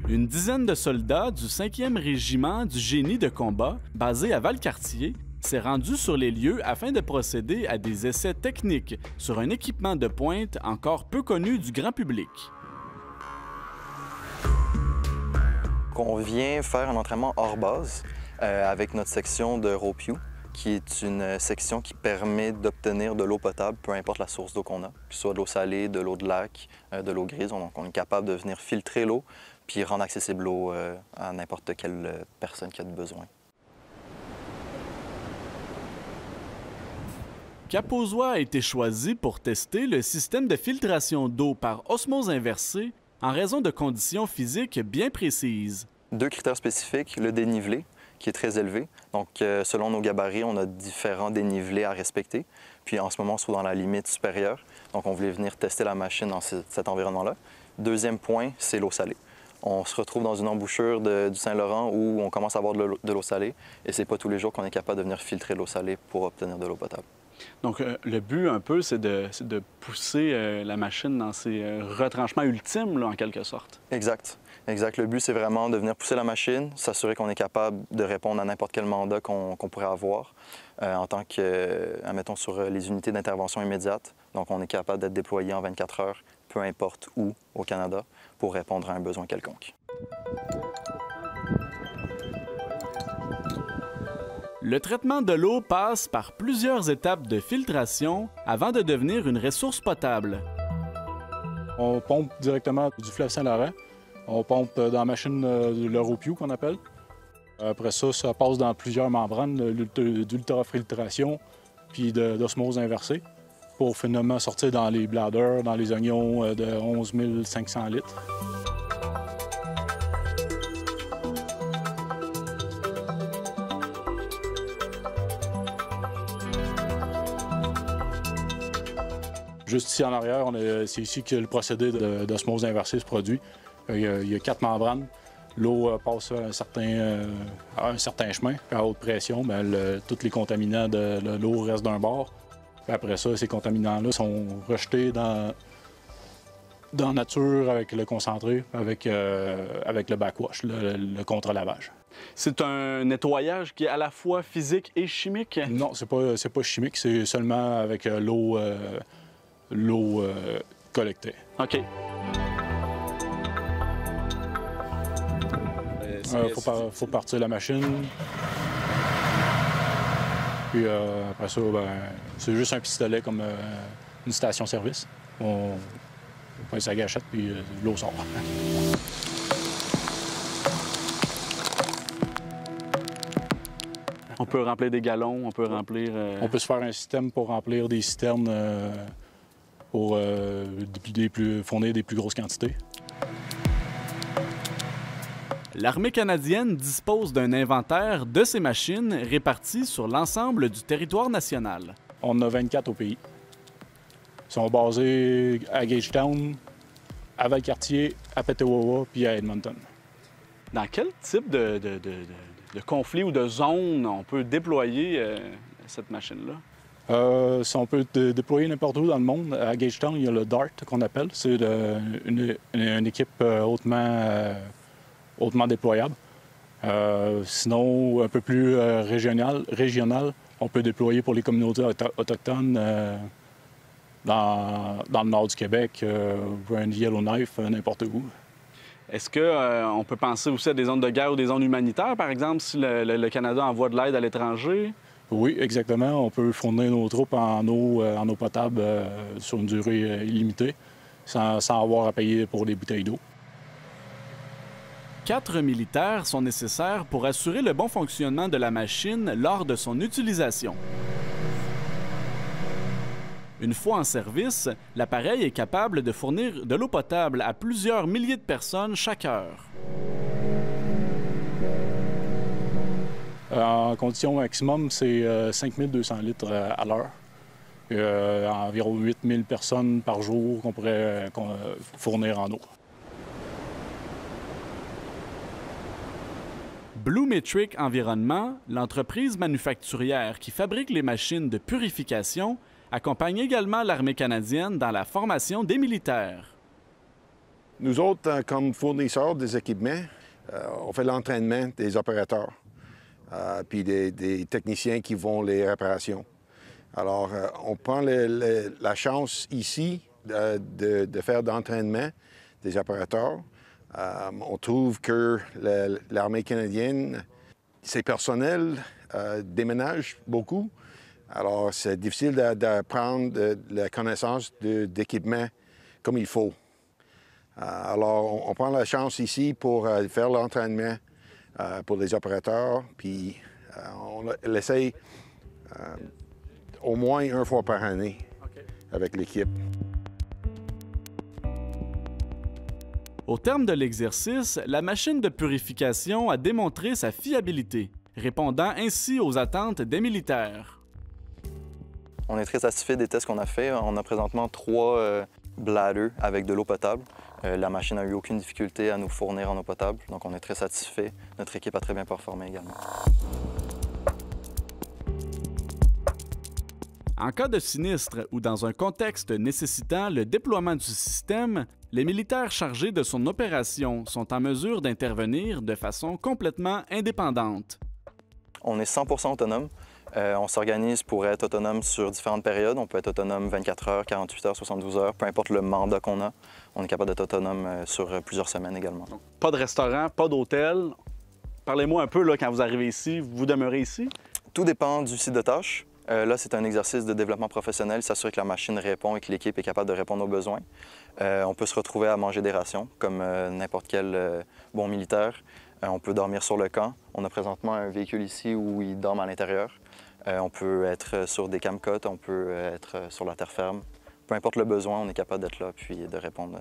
Une dizaine de soldats du 5e régiment du génie de combat, basé à Valcartier, s'est rendu sur les lieux afin de procéder à des essais techniques sur un équipement de pointe encore peu connu du grand public. On vient faire un entraînement hors base avec notre section de ROPU, qui est une section qui permet d'obtenir de l'eau potable, peu importe la source d'eau qu'on a, que ce soit de l'eau salée, de l'eau de lac, de l'eau grise. Donc, on est capable de venir filtrer l'eau puis rendre accessible l'eau à n'importe quelle personne qui a besoin. Cap-aux-Oies a été choisi pour tester le système de filtration d'eau par osmose inversée en raison de conditions physiques bien précises. 2 critères spécifiques, le dénivelé, qui est très élevé. Donc, selon nos gabarits, on a différents dénivelés à respecter. Puis, en ce moment, on se trouve dans la limite supérieure. Donc, on voulait venir tester la machine dans cet environnement-là. Deuxième point, c'est l'eau salée. On se retrouve dans une embouchure du Saint-Laurent où on commence à avoir de l'eau salée. Et c'est pas tous les jours qu'on est capable de venir filtrer l'eau salée pour obtenir de l'eau potable. Donc, le but, un peu, c'est de pousser la machine dans ses retranchements ultimes, là, en quelque sorte. Exact. Le but, c'est vraiment de venir pousser la machine, s'assurer qu'on est capable de répondre à n'importe quel mandat qu'on pourrait avoir en tant que, admettons, sur les unités d'intervention immédiate. Donc, on est capable d'être déployé en 24 heures, peu importe où au Canada, pour répondre à un besoin quelconque. Le traitement de l'eau passe par plusieurs étapes de filtration avant de devenir une ressource potable. On pompe directement du fleuve Saint-Laurent. On pompe dans la machine le ROPU qu'on appelle. Après ça, ça passe dans plusieurs membranes d'ultrafiltration puis d'osmose inversée pour finalement sortir dans les bladders, dans les oignons de 11 500 litres. Juste ici en arrière, c'est ici que le procédé d'osmose inversée se produit. Il y a 4 membranes. L'eau passe à un certain chemin. Puis à haute pression, bien, tous les contaminants de l'eau restent d'un bord. Puis après ça, ces contaminants-là sont rejetés dans Dans la nature, avec le concentré, avec le backwash, le contre-lavage. C'est un nettoyage qui est à la fois physique et chimique? Non, c'est pas chimique, c'est seulement avec l'eau collectée. OK. Faut partir la machine. Puis après ça, c'est juste un pistolet comme une station-service. On pince la gâchette, puis l'eau sort. On peut remplir des gallons, on peut remplir... On peut se faire un système pour remplir des citernes pour fournir des plus grosses quantités. L'Armée canadienne dispose d'un inventaire de ces machines réparties sur l'ensemble du territoire national. On en a 24 au pays. Ils sont basés à Gagetown, à Valcartier, à Petawawa puis à Edmonton. Dans quel type de conflit ou de zone on peut déployer cette machine-là? On peut déployer n'importe où dans le monde. À Gagetown, il y a le DART qu'on appelle. C'est une équipe hautement déployable. Sinon, un peu plus régional, on peut déployer pour les communautés autochtones dans le nord du Québec, un Yellowknife, n'importe où. Est-ce qu'on peut penser aussi à des zones de guerre ou des zones humanitaires, par exemple, si le Canada envoie de l'aide à l'étranger? Oui, exactement. On peut fournir nos troupes en eau potable sur une durée illimitée, sans avoir à payer pour des bouteilles d'eau. 4 militaires sont nécessaires pour assurer le bon fonctionnement de la machine lors de son utilisation. Une fois en service, l'appareil est capable de fournir de l'eau potable à plusieurs milliers de personnes chaque heure. En condition maximum, c'est 5200 litres à l'heure. Environ 8000 personnes par jour qu'on pourrait fournir en eau. Blumetric Environnement, l'entreprise manufacturière qui fabrique les machines de purification, accompagne également l'Armée canadienne dans la formation des militaires. Nous autres, comme fournisseurs des équipements, on fait l'entraînement des opérateurs, puis des techniciens qui font les réparations. Alors, on prend la chance ici de faire d'entraînement des opérateurs. On trouve que l'armée canadienne, ses personnels déménagent beaucoup. Alors, c'est difficile d'apprendre la connaissance d'équipement comme il faut. Alors, on prend la chance ici pour faire l'entraînement pour les opérateurs, puis on l'essaye au moins une fois par année avec l'équipe. Au terme de l'exercice, la machine de purification a démontré sa fiabilité, répondant ainsi aux attentes des militaires. On est très satisfait des tests qu'on a faits. On a présentement 3 bladders avec de l'eau potable. La machine n'a eu aucune difficulté à nous fournir en eau potable, donc on est très satisfait. Notre équipe a très bien performé également. En cas de sinistre ou dans un contexte nécessitant le déploiement du système, les militaires chargés de son opération sont en mesure d'intervenir de façon complètement indépendante. On est 100% autonome. On s'organise pour être autonome sur différentes périodes. On peut être autonome 24 heures, 48 heures, 72 heures, peu importe le mandat qu'on a. On est capable d'être autonome sur plusieurs semaines également. Donc, pas de restaurant, pas d'hôtel. Parlez-moi un peu, là, quand vous arrivez ici, vous demeurez ici? Tout dépend du site de tâche. Là, c'est un exercice de développement professionnel, s'assurer que la machine répond et que l'équipe est capable de répondre aux besoins. On peut se retrouver à manger des rations, comme n'importe quel bon militaire. On peut dormir sur le camp. On a présentement un véhicule ici où ils dorment à l'intérieur. On peut être sur des camcotes, on peut être sur la terre ferme. Peu importe le besoin, on est capable d'être là puis de répondre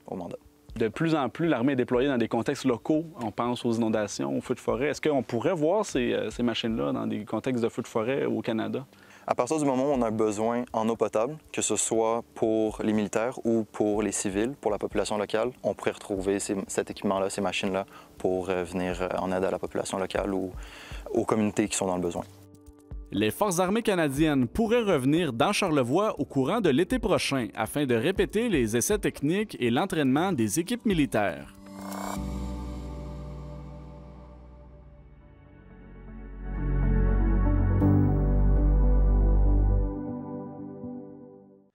au mandat. De plus en plus, l'armée est déployée dans des contextes locaux. On pense aux inondations, aux feux de forêt. Est-ce qu'on pourrait voir ces machines-là dans des contextes de feux de forêt au Canada? À partir du moment où on a un besoin en eau potable, que ce soit pour les militaires ou pour les civils, pour la population locale, on pourrait retrouver cet équipement-là, ces machines-là, pour venir en aide à la population locale ou aux communautés qui sont dans le besoin. Les Forces armées canadiennes pourraient revenir dans Charlevoix au courant de l'été prochain afin de répéter les essais techniques et l'entraînement des équipes militaires.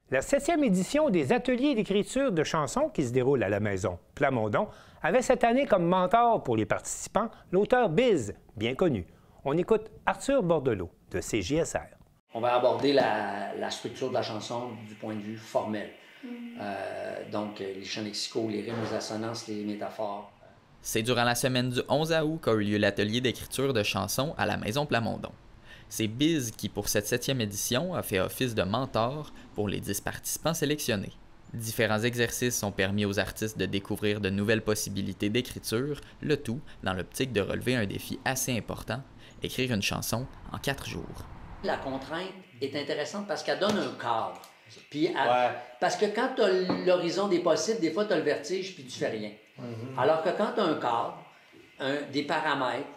La 7e édition des ateliers d'écriture de chansons qui se déroulent à la Maison Plamondon avait cette année comme mentor pour les participants l'auteur Biz, bien connu. On écoute Arthur Bordelot de CJSR. On va aborder la structure de la chanson du point de vue formel. Donc, les champs lexicaux, les rimes, les assonances, les métaphores. C'est durant la semaine du 11 août qu'a eu lieu l'atelier d'écriture de chansons à la Maison Plamondon. C'est Biz qui, pour cette 7e édition, a fait office de mentor pour les 10 participants sélectionnés. Différents exercices ont permis aux artistes de découvrir de nouvelles possibilités d'écriture, le tout dans l'optique de relever un défi assez important, écrire une chanson en 4 jours. La contrainte est intéressante parce qu'elle donne un cadre. Puis parce que quand tu as l'horizon des possibles, des fois tu as le vertige puis tu fais rien. Alors que quand tu as un cadre, des paramètres,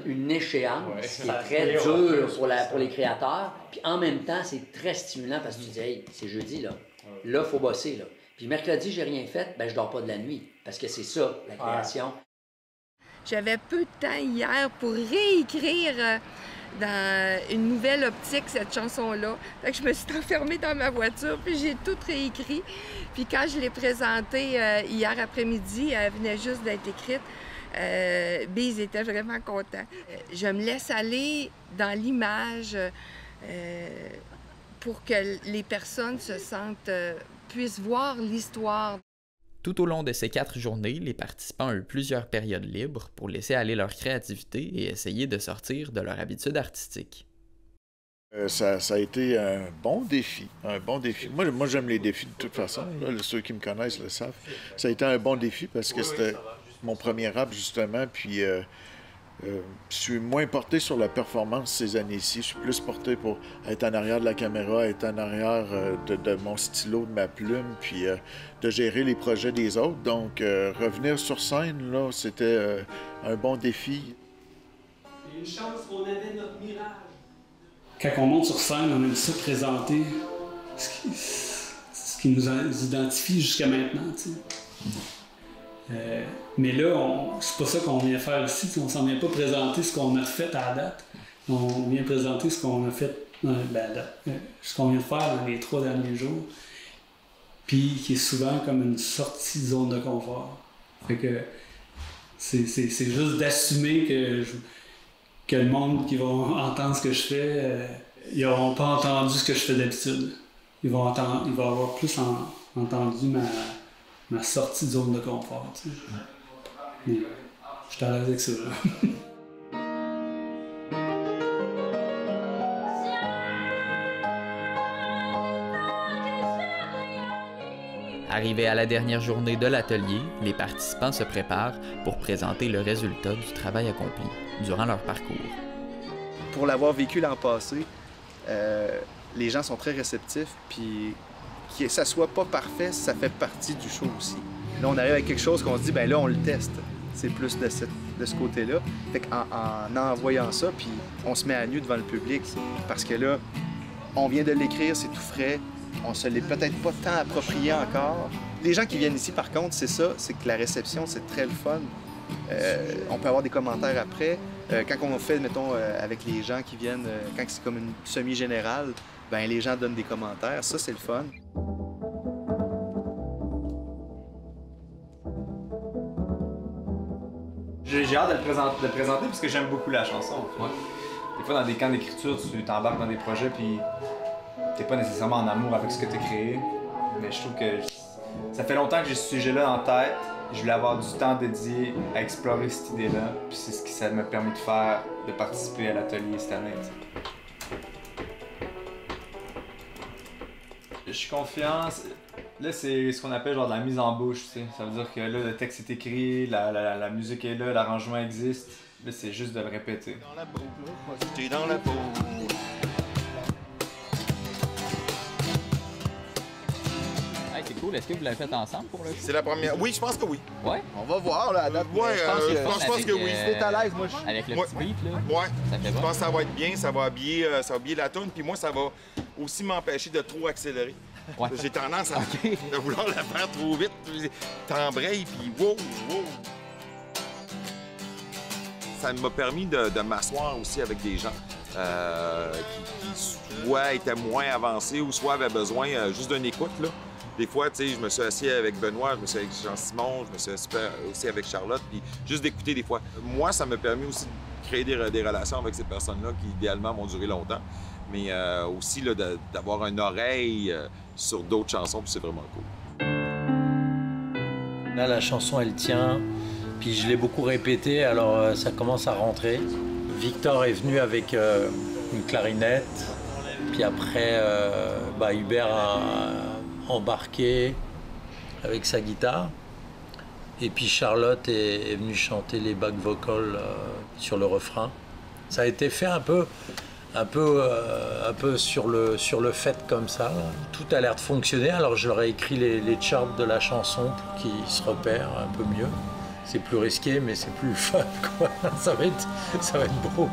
une échéance qui est très dure pour les créateurs, puis en même temps, c'est très stimulant parce que tu dis « Hey, c'est jeudi, là. Là, il faut bosser, là. » Puis mercredi, j'ai rien fait, ben je dors pas de la nuit parce que c'est ça, la création. J'avais peu de temps hier pour réécrire dans une nouvelle optique cette chanson-là. Fait que je me suis enfermée dans ma voiture, puis j'ai tout réécrit. Puis quand je l'ai présentée hier après-midi, elle venait juste d'être écrite. Biz était vraiment content. Je me laisse aller dans l'image pour que les personnes se sentent, puissent voir l'histoire. Tout au long de ces 4 journées, les participants ont eu plusieurs périodes libres pour laisser aller leur créativité et essayer de sortir de leur habitude artistique. Ça a été un bon défi. Moi j'aime les défis de toute façon. Là, ceux qui me connaissent le savent. Ça a été un bon défi parce que c'était mon premier rap, justement, puis je suis moins porté sur la performance ces années-ci. Je suis plus porté pour être en arrière de la caméra, être en arrière de mon stylo, de ma plume, puis de gérer les projets des autres. Donc, revenir sur scène, là, c'était un bon défi. Une chance qu'on avait notre mirage. Quand on monte sur scène, on aime ça présenter ce qui nous identifie jusqu'à maintenant, tu sais. Mais là, c'est pas ça qu'on vient faire ici. On s'en vient pas présenter ce qu'on a fait à la date. On vient présenter ce qu'on a fait, ce qu'on vient de faire dans les 3 derniers jours. Puis qui est souvent comme une sortie de zone de confort. Fait que c'est juste d'assumer que le monde qui va entendre ce que je fais, ils n'auront pas entendu ce que je fais d'habitude. Ils vont avoir plus entendu ma sortie de zone de confort, tu sais. Je suis à l'aise avec ça, là. Arrivés à la dernière journée de l'atelier, les participants se préparent pour présenter le résultat du travail accompli durant leur parcours. Pour l'avoir vécu l'an passé, les gens sont très réceptifs, puis que ça soit pas parfait, ça fait partie du show aussi. Là, on arrive avec quelque chose qu'on se dit, ben là, on le teste. C'est plus de ce côté-là. Fait qu'en envoyant ça, puis on se met à nu devant le public, parce que là, on vient de l'écrire, c'est tout frais, on se l'est peut-être pas tant approprié encore. Les gens qui viennent ici, par contre, c'est ça, c'est que la réception, c'est très le fun. On peut avoir des commentaires après. Quand on fait, mettons, avec les gens qui viennent, quand c'est comme une semi-générale, ben les gens donnent des commentaires. Ça, c'est le fun. J'ai hâte de le présenter parce que j'aime beaucoup la chanson. Ouais. Des fois, dans des camps d'écriture, tu t'embarques dans des projets puis t'es pas nécessairement en amour avec ce que tu as créé. Mais je trouve que ça fait longtemps que j'ai ce sujet-là en tête. Je voulais avoir du temps dédié à explorer cette idée-là. Puis c'est ce que ça m'a permis de faire, de participer à l'atelier cette année. Je suis confiant. Là, c'est ce qu'on appelle genre de la mise en bouche, tu sais. Ça veut dire que là, le texte est écrit, la musique est là, l'arrangement existe. Là, c'est juste de le répéter. Dans la peau, j'étais dans la peau. Hey, c'est cool. cool. Est-ce que vous l'avez fait ensemble pour le show? C'est la première. Oui, je pense que oui. Ouais? On va voir, là, à date. Ouais, je pense que oui. T'es à l'aise, moi. Avec le petit beat, là? Ouais. Ça fait je bon. pense que ça va être bien, ça va habiller la toune, puis moi, ça va aussi m'empêcher de trop accélérer. Ouais. J'ai tendance à vouloir la faire trop vite. T'embrayes, puis wow. Ça m'a permis de m'asseoir aussi avec des gens qui soit étaient moins avancés ou soit avaient besoin juste d'une écoute, là. Des fois, tu sais, je me suis assis avec Benoît, je me suis assis avec Jean-Simon, je me suis assis aussi avec Charlotte, puis juste d'écouter des fois. Moi, ça m'a permis aussi de créer des relations avec ces personnes-là qui, idéalement, vont durer longtemps, mais aussi d'avoir une oreille sur d'autres chansons, puis c'est vraiment cool. Là, la chanson, elle tient, puis je l'ai beaucoup répétée, alors ça commence à rentrer. Victor est venu avec une clarinette, puis après, Hubert a embarqué avec sa guitare, et puis Charlotte est venue chanter les back vocals sur le refrain. Ça a été fait un peu sur le fait comme ça. Tout a l'air de fonctionner, alors je leur ai écrit les charts de la chanson pour qu'ils se repèrent un peu mieux. C'est plus risqué, mais c'est plus fun, quoi. Ça va être beau.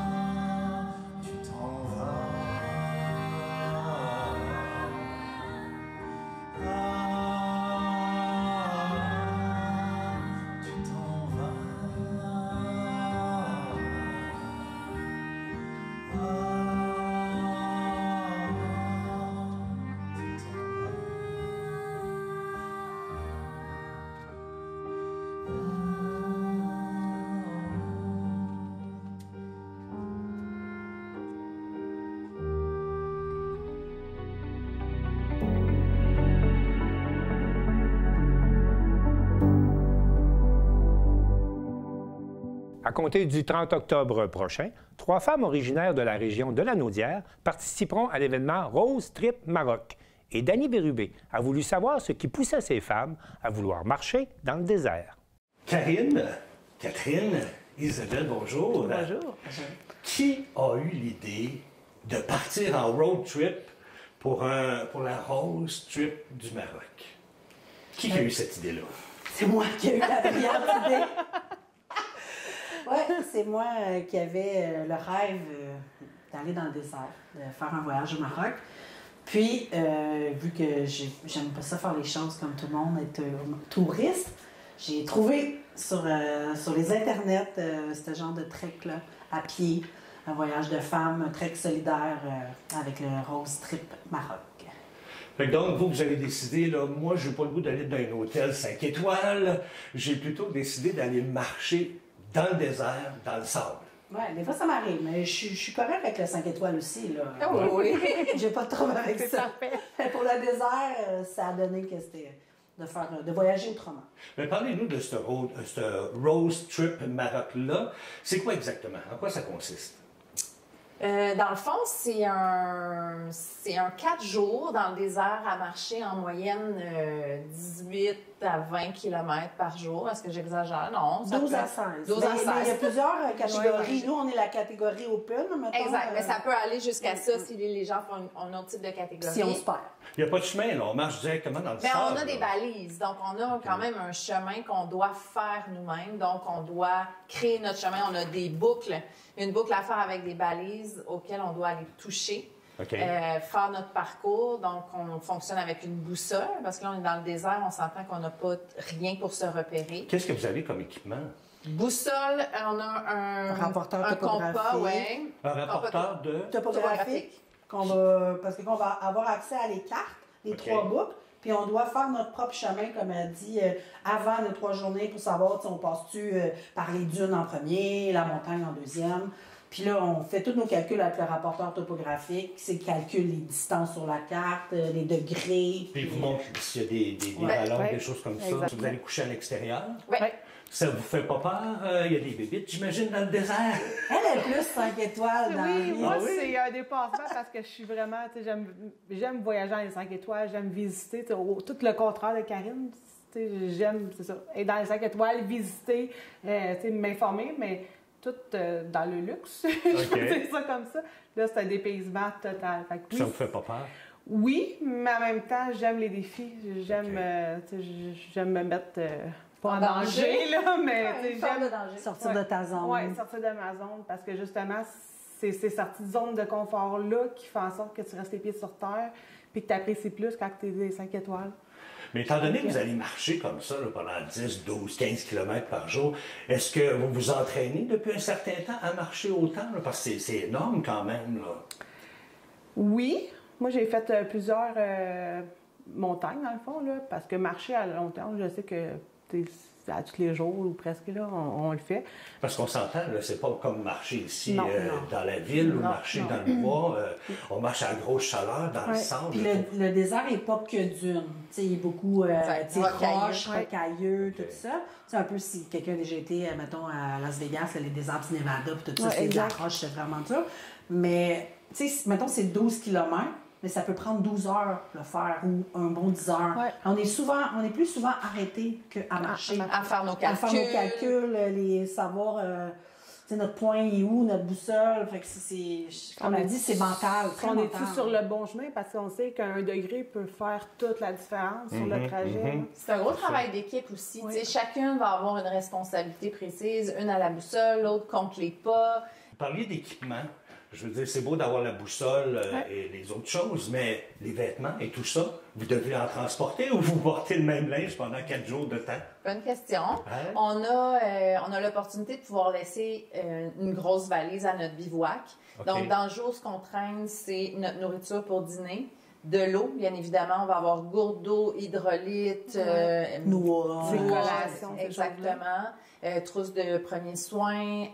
À compter du 30 octobre prochain, 3 femmes originaires de la région de la Naudière participeront à l'événement Rose Trip Maroc. Et Danny Bérubé a voulu savoir ce qui poussait ces femmes à vouloir marcher dans le désert. Catherine, Isabelle, bonjour. Bonjour. Qui a eu l'idée de partir en road trip pour la Rose Trip du Maroc? Qui a eu cette idée-là? C'est moi qui ai eu la brillante idée. Oui, c'est moi qui avais le rêve d'aller dans le désert, de faire un voyage au Maroc. Puis, vu que j'aime pas ça faire les choses comme tout le monde, être touriste, j'ai trouvé sur les internets ce genre de trek-là, à pied, un voyage de femmes, un trek solidaire avec le Rose Trip Maroc. Donc, vous avez décidé, là, moi, je n'ai pas le goût d'aller dans un hôtel 5 étoiles, j'ai plutôt décidé d'aller marcher dans le désert, dans le sable. Oui, des fois, ça m'arrive, mais je suis correcte avec le 5 étoiles aussi, là. Oh, oui. J'ai pas de trouble avec ça. Pour le désert, ça a donné que c'était de voyager autrement. Mais parlez-nous de ce Rose Trip Maroc-là. C'est quoi exactement? En quoi ça consiste? Dans le fond, c'est un 4 jours dans le désert à marcher en moyenne 18 à 20 km par jour. Est-ce que j'exagère? Non. 12 à 16. 12 à 16. Mais il y a plusieurs catégories. Nous, on est la catégorie open, mettons. Exact. Mais ça peut aller jusqu'à ça si les gens font un autre type de catégorie. Si on se perd. Il n'y a pas de chemin, là. On marche directement dans le sable. Mais on a des balises. Donc, on a quand même un chemin qu'on doit faire nous-mêmes. Donc, on doit créer notre chemin. On a des boucles. Une boucle à faire avec des balises auxquelles on doit aller toucher. Okay. Faire notre parcours. Donc, on fonctionne avec une boussole parce que là, on est dans le désert, on s'entend qu'on n'a pas rien pour se repérer. Qu'est-ce que vous avez comme équipement? Boussole, on a un rapporteur topographique. Compas, ouais. Un rapporteur topographique. Parce qu'on va avoir accès à les cartes, les 3 boucles, puis on doit faire notre propre chemin, comme elle dit, avant les 3 journées pour savoir si on passe-tu par les dunes en premier, la montagne en deuxième. Puis là, on fait tous nos calculs avec le rapporteur topographique, qui calcule les distances sur la carte, les degrés. Puis vous montre s'il y a des ballons, des choses comme ça. Exactement. Vous allez coucher à l'extérieur. Oui. Ça vous fait pas peur? Il y a des bébites, j'imagine, dans le désert. Elle est plus 5 étoiles dans la vie. Moi, c'est un dépassement parce que je suis vraiment, j'aime voyager dans les 5 étoiles, j'aime visiter, tout le contraire de Karine. J'aime, c'est ça, être dans les 5 étoiles, visiter, m'informer, mais tout dans le luxe. Je peux dire ça comme ça. Là, c'est un dépaysement total. Ça vous fait pas peur? Oui, mais en même temps, j'aime les défis. J'aime me mettre pas en danger, là, mais j'aime sortir de ta zone. Oui, sortir de ma zone, parce que justement, c'est ces sorties de zone de confort-là qui font en sorte que tu restes les pieds sur terre puis que tu apprécies plus quand tu es des 5 étoiles. Mais étant donné que vous allez marcher comme ça là, pendant 10, 12, 15 km par jour, est-ce que vous vous entraînez depuis un certain temps à marcher autant? Là? Parce que c'est énorme quand même. Là. Oui. Moi, j'ai fait plusieurs montagnes, dans le fond, là, parce que marcher à long terme, je sais que à tous les jours ou presque, là, on le fait. Parce qu'on s'entend, c'est pas comme marcher ici dans la ville ou marcher dans le bois. On marche à grosse chaleur dans le centre. Puis le désert n'est pas que dune. Il y a beaucoup roches, rocailleux, tout ça. C'est un peu si quelqu'un a déjà été, mettons, à Las Vegas, les déserts du Nevada, puis tout ça, c'est de la roche, c'est vraiment ça. Mais, tu sais, mettons, c'est 12 km. Mais ça peut prendre 12 heures le faire ou un bon 10 heures. Ouais. On est plus souvent arrêté qu'à marcher. À faire nos calculs. À faire nos calculs, savoir notre point est où, notre boussole. Fait que comme on a dit, c'est mental. On est tous sur le bon chemin parce qu'on sait qu'un degré peut faire toute la différence sur le trajet. C'est un gros travail d'équipe aussi. Oui. Chacune va avoir une responsabilité précise. Une à la boussole, l'autre compte les pas. Vous parliez d'équipement. Je veux dire, c'est beau d'avoir la boussole et les autres choses, mais les vêtements et tout ça, vous devez en transporter ou vous portez le même linge pendant 4 jours de temps? Bonne question. Hein? On a l'opportunité de pouvoir laisser une grosse valise à notre bivouac. Okay. Donc, dans le jour, ce qu'on traîne, c'est notre nourriture pour dîner. De l'eau, bien évidemment, on va avoir gourde d'eau, hydrolyte, noix, exactement, trousse de premiers soins,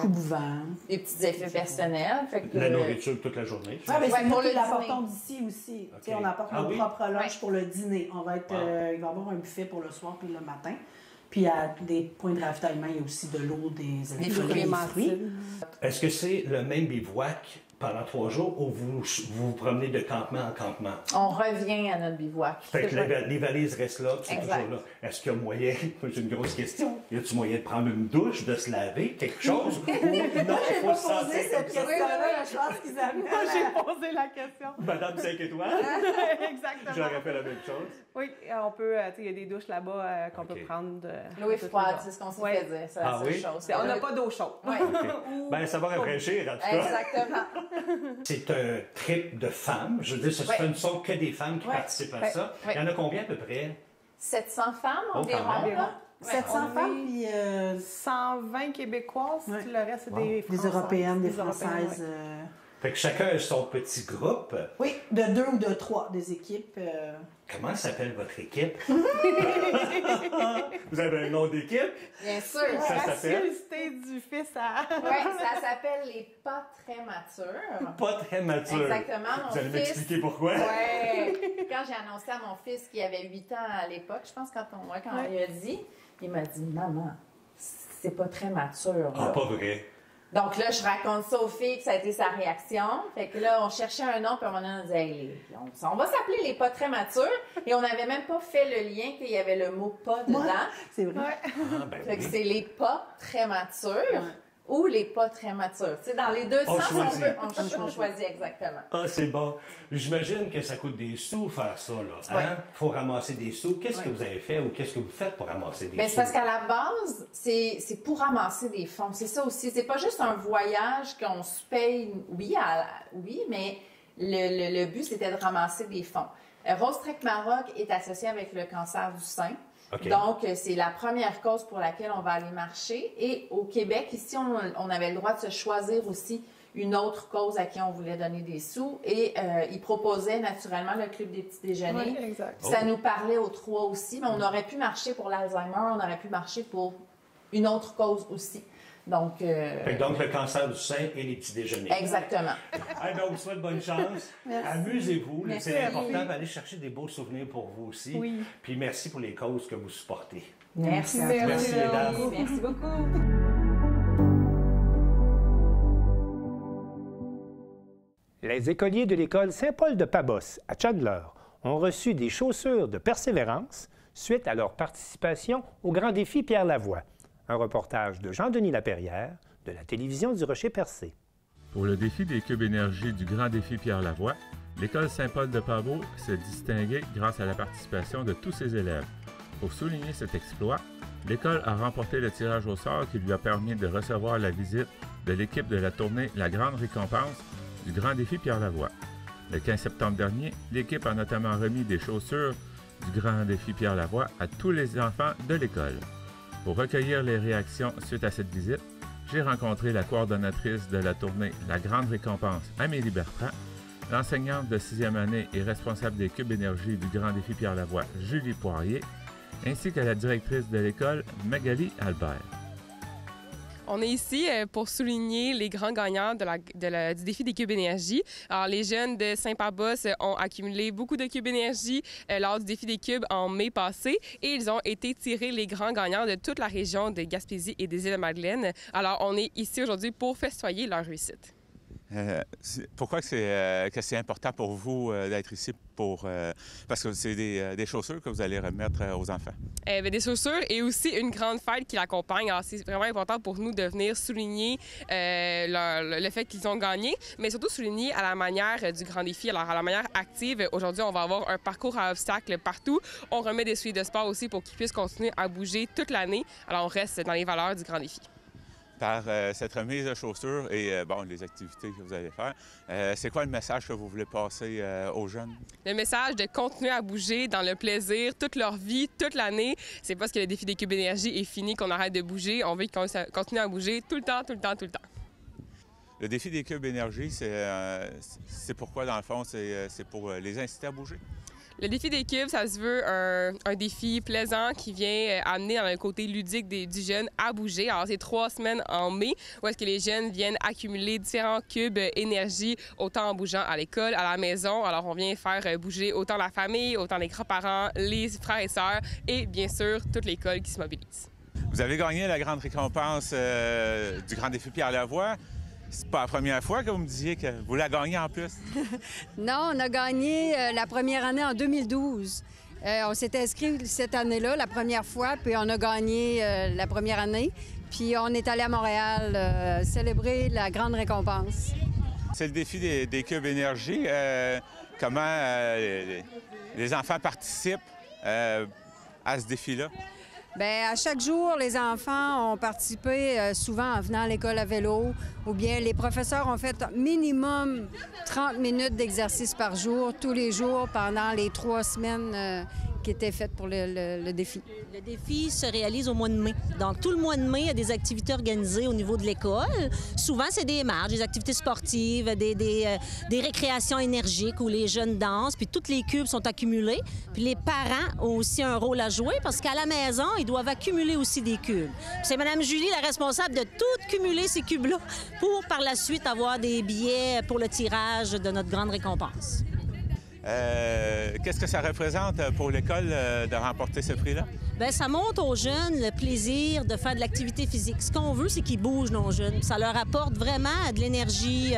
coupe-vent, des petits effets personnels. Fait que, la nourriture toute la journée. Oui, mais c'est nous qui l'apportons d'ici aussi. Okay. On apporte nos propres lunch pour le dîner. On va être, il va y avoir un buffet pour le soir puis le matin. Puis à des points de ravitaillement, il y a aussi de l'eau, des fruits. Est-ce que c'est le même bivouac pendant 3 jours ou vous vous promenez de campement en campement? On revient à notre bivouac. Fait que les valises restent là, c'est toujours là. Est-ce qu'il y a moyen, j'ai une grosse question, y a-t-il moyen de prendre une douche, de se laver, quelque chose? Ou non, il faut se sentir cette question-là, je pense qu'ils amènent. Moi, j'ai posé la question. Madame 5 étoiles? Exactement. J'aurais fait la même chose. Oui, on peut, il y a des douches là-bas qu'on peut prendre. L'eau est froide, c'est ce qu'on s'est fait dire, c'est la seule chose. On n'a pas d'eau chaude. Ben, ça va rafraîchir, en tout cas. Exactement. C'est un trip de femmes. Je veux dire, ce ne sont que des femmes qui participent à ça. Il y en a combien à peu près? 700 femmes environ. 700 femmes, puis 120 Québécoises. Le reste, c'est des Françaises. Des Européennes, des Françaises. Fait que chacun a son petit groupe. Oui, de 2 ou de 3, des équipes. Comment s'appelle votre équipe? Vous avez un nom d'équipe? Bien sûr. Ça s'appelle? Du fils à... Oui, ça s'appelle les pas très matures. Pas très matures. Exactement. Vous allez m'expliquer pourquoi? Oui. Quand j'ai annoncé à mon fils qui avait 8 ans à l'époque, je pense quand il a dit, il m'a dit, maman, c'est pas très mature. Ah, pas vrai. Donc là, je raconte ça aux filles, que ça a été sa réaction. Fait que là, on cherchait un nom, puis à un moment donné, on disait, hey, on va s'appeler les pas très matures. Et on n'avait même pas fait le lien qu'il y avait le mot pas dedans. C'est vrai. Ah, ben fait que c'est les pas très matures ou les pas très matures. Tu sais, dans les deux sens, on choisit exactement. Ah, c'est bon. J'imagine que ça coûte des sous faire ça, là. Hein? Faut ramasser des sous. Qu'est-ce que vous avez fait ou qu'est-ce que vous faites pour ramasser des sous? C'est parce qu'à la base, c'est pour ramasser des fonds. C'est ça aussi. C'est pas juste un voyage qu'on se paye, oui, mais le but, c'était de ramasser des fonds. Rose Trek Maroc est associé avec le cancer du sein. Okay. Donc, c'est la première cause pour laquelle on va aller marcher. Et au Québec, ici, on avait le droit de se choisir aussi une autre cause à qui on voulait donner des sous. Et ils proposaient naturellement le Club des petits déjeuners. Oui, exact. Ça nous parlait aux 3 aussi, mais on aurait pu marcher pour l'Alzheimer, on aurait pu marcher pour une autre cause aussi. Donc, donc, le cancer du sein et les petits déjeuners. Exactement. On vous souhaite bonne chance. Amusez-vous. C'est important d'aller chercher des beaux souvenirs pour vous aussi. Oui. Puis merci pour les causes que vous supportez. Merci. Merci, mesdames. Merci beaucoup. Les écoliers de l'école Saint-Paul de Pabos, à Chandler, ont reçu des chaussures de persévérance suite à leur participation au Grand Défi Pierre Lavoie. Un reportage de Jean-Denis Laperrière de la télévision du Rocher-Percé. Pour le défi des cubes énergie du Grand Défi Pierre Lavoie, L'école Saint-Paul de Pavot s'est distinguée grâce à la participation de tous ses élèves. Pour souligner cet exploit, l'école a remporté le tirage au sort qui lui a permis de recevoir la visite de l'équipe de la tournée La Grande Récompense du Grand Défi Pierre Lavoie. Le 15 septembre dernier, l'équipe a notamment remis des chaussures du Grand Défi Pierre Lavoie à tous les enfants de l'école. Pour recueillir les réactions suite à cette visite, j'ai rencontré la coordonnatrice de la tournée La Grande Récompense, Amélie Bertrand, l'enseignante de 6e année et responsable des cubes énergie du Grand Défi Pierre Lavoie, Julie Poirier, ainsi que la directrice de l'école, Magali Albert. On est ici pour souligner les grands gagnants du défi des cubes énergie. Alors, les jeunes de Saint-Pabos ont accumulé beaucoup de cubes énergie lors du défi des cubes en mai passé et ils ont été tirés les grands gagnants de toute la région de Gaspésie et des Îles-de-Madeleine. Alors, on est ici aujourd'hui pour festoyer leur réussite. Pourquoi c'est important pour vous d'être ici? Parce que c'est des chaussures que vous allez remettre aux enfants. Des chaussures et aussi une grande fête qui l'accompagne. Alors, c'est vraiment important pour nous de venir souligner le fait qu'ils ont gagné, mais surtout souligner à la manière du Grand Défi, alors à la manière active. Aujourd'hui, on va avoir un parcours à obstacles partout. On remet des souliers de sport aussi pour qu'ils puissent continuer à bouger toute l'année. Alors, on reste dans les valeurs du Grand Défi. Par cette remise de chaussures et les activités que vous allez faire, c'est quoi le message que vous voulez passer aux jeunes? Le message de continuer à bouger dans le plaisir toute leur vie, toute l'année. C'est parce que le défi des cubes énergie est fini qu'on arrête de bouger. On veut qu'ils continuent à bouger tout le temps, tout le temps, tout le temps. Le défi des cubes énergie, c'est pourquoi, dans le fond, c'est pour les inciter à bouger? Le défi des cubes, ça se veut un défi plaisant qui vient amener dans le côté ludique du jeune à bouger. Alors, c'est 3 semaines en mai où est-ce que les jeunes viennent accumuler différents cubes énergie, autant en bougeant à l'école, à la maison. Alors, on vient faire bouger autant la famille, autant les grands-parents, les frères et sœurs et, bien sûr, toute l'école qui se mobilise. Vous avez gagné la grande récompense du Grand Défi Pierre Lavoie. C'est pas la première fois que vous me disiez que vous la gagnez en plus? Non, on a gagné la première année en 2012. On s'est inscrit cette année-là, la première fois, puis on a gagné la première année. Puis on est allé à Montréal célébrer la grande récompense. C'est le défi des cubes énergie. Comment les enfants participent à ce défi-là? Bien, à chaque jour, les enfants ont participé souvent en venant à l'école à vélo ou bien les professeurs ont fait minimum 30 minutes d'exercice par jour, tous les jours, pendant les 3 semaines qui étaient faites pour le défi. Le défi se réalise au mois de mai. Donc, tout le mois de mai, il y a des activités organisées au niveau de l'école. Souvent, c'est des marches, des activités sportives, des récréations énergiques où les jeunes dansent, puis tous les cubes sont accumulés. Puis les parents ont aussi un rôle à jouer parce qu'à la maison, ils doivent accumuler aussi des cubes. C'est Mme Julie, la responsable, de tout cumuler ces cubes-là pour, par la suite, avoir des billets pour le tirage de notre grande récompense. Qu'est-ce que ça représente pour l'école de remporter ce prix-là? Bien, ça montre aux jeunes le plaisir de faire de l'activité physique. Ce qu'on veut, c'est qu'ils bougent, nos jeunes. Ça leur apporte vraiment de l'énergie,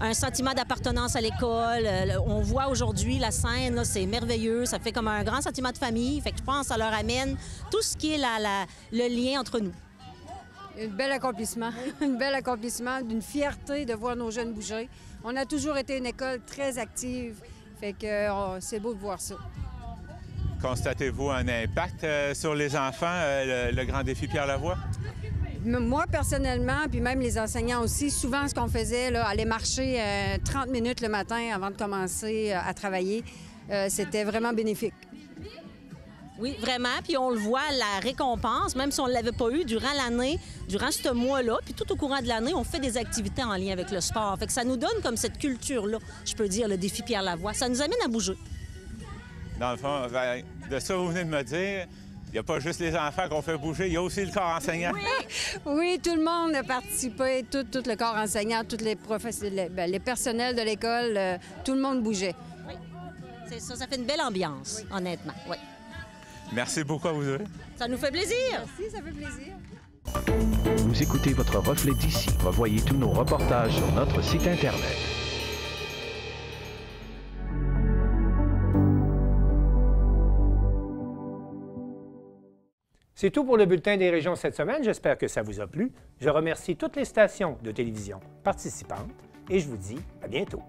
un sentiment d'appartenance à l'école. On voit aujourd'hui la scène, c'est merveilleux. Ça fait comme un grand sentiment de famille. Fait que je pense que ça leur amène tout ce qui est le lien entre nous. Un bel accomplissement, un bel accomplissement, d'une fierté de voir nos jeunes bouger. On a toujours été une école très active. Fait que c'est beau de voir ça. Constatez-vous un impact sur les enfants, le Grand Défi Pierre Lavoie? Moi, personnellement, puis même les enseignants aussi, souvent, ce qu'on faisait, là, aller marcher 30 minutes le matin avant de commencer à travailler, c'était vraiment bénéfique. Oui, vraiment. Puis on le voit, la récompense, même si on ne l'avait pas eu durant l'année, durant ce mois-là, puis tout au courant de l'année, on fait des activités en lien avec le sport. Fait que ça nous donne comme cette culture-là, je peux dire, le défi Pierre Lavoie. Ça nous amène à bouger. Dans le fond, de ça, vous venez de me dire, il n'y a pas juste les enfants qu'on fait bouger, il y a aussi le corps enseignant. Oui, tout le monde a participé, tout le corps enseignant, tous les les personnels de l'école, tout le monde bougeait. Oui, c'est ça, ça fait une belle ambiance, honnêtement, oui. Merci beaucoup à vous deux. Ça nous fait plaisir. Merci, ça fait plaisir. Vous écoutez votre reflet d'ici. Revoyez tous nos reportages sur notre site Internet. C'est tout pour le Bulletin des régions cette semaine. J'espère que ça vous a plu. Je remercie toutes les stations de télévision participantes et je vous dis à bientôt.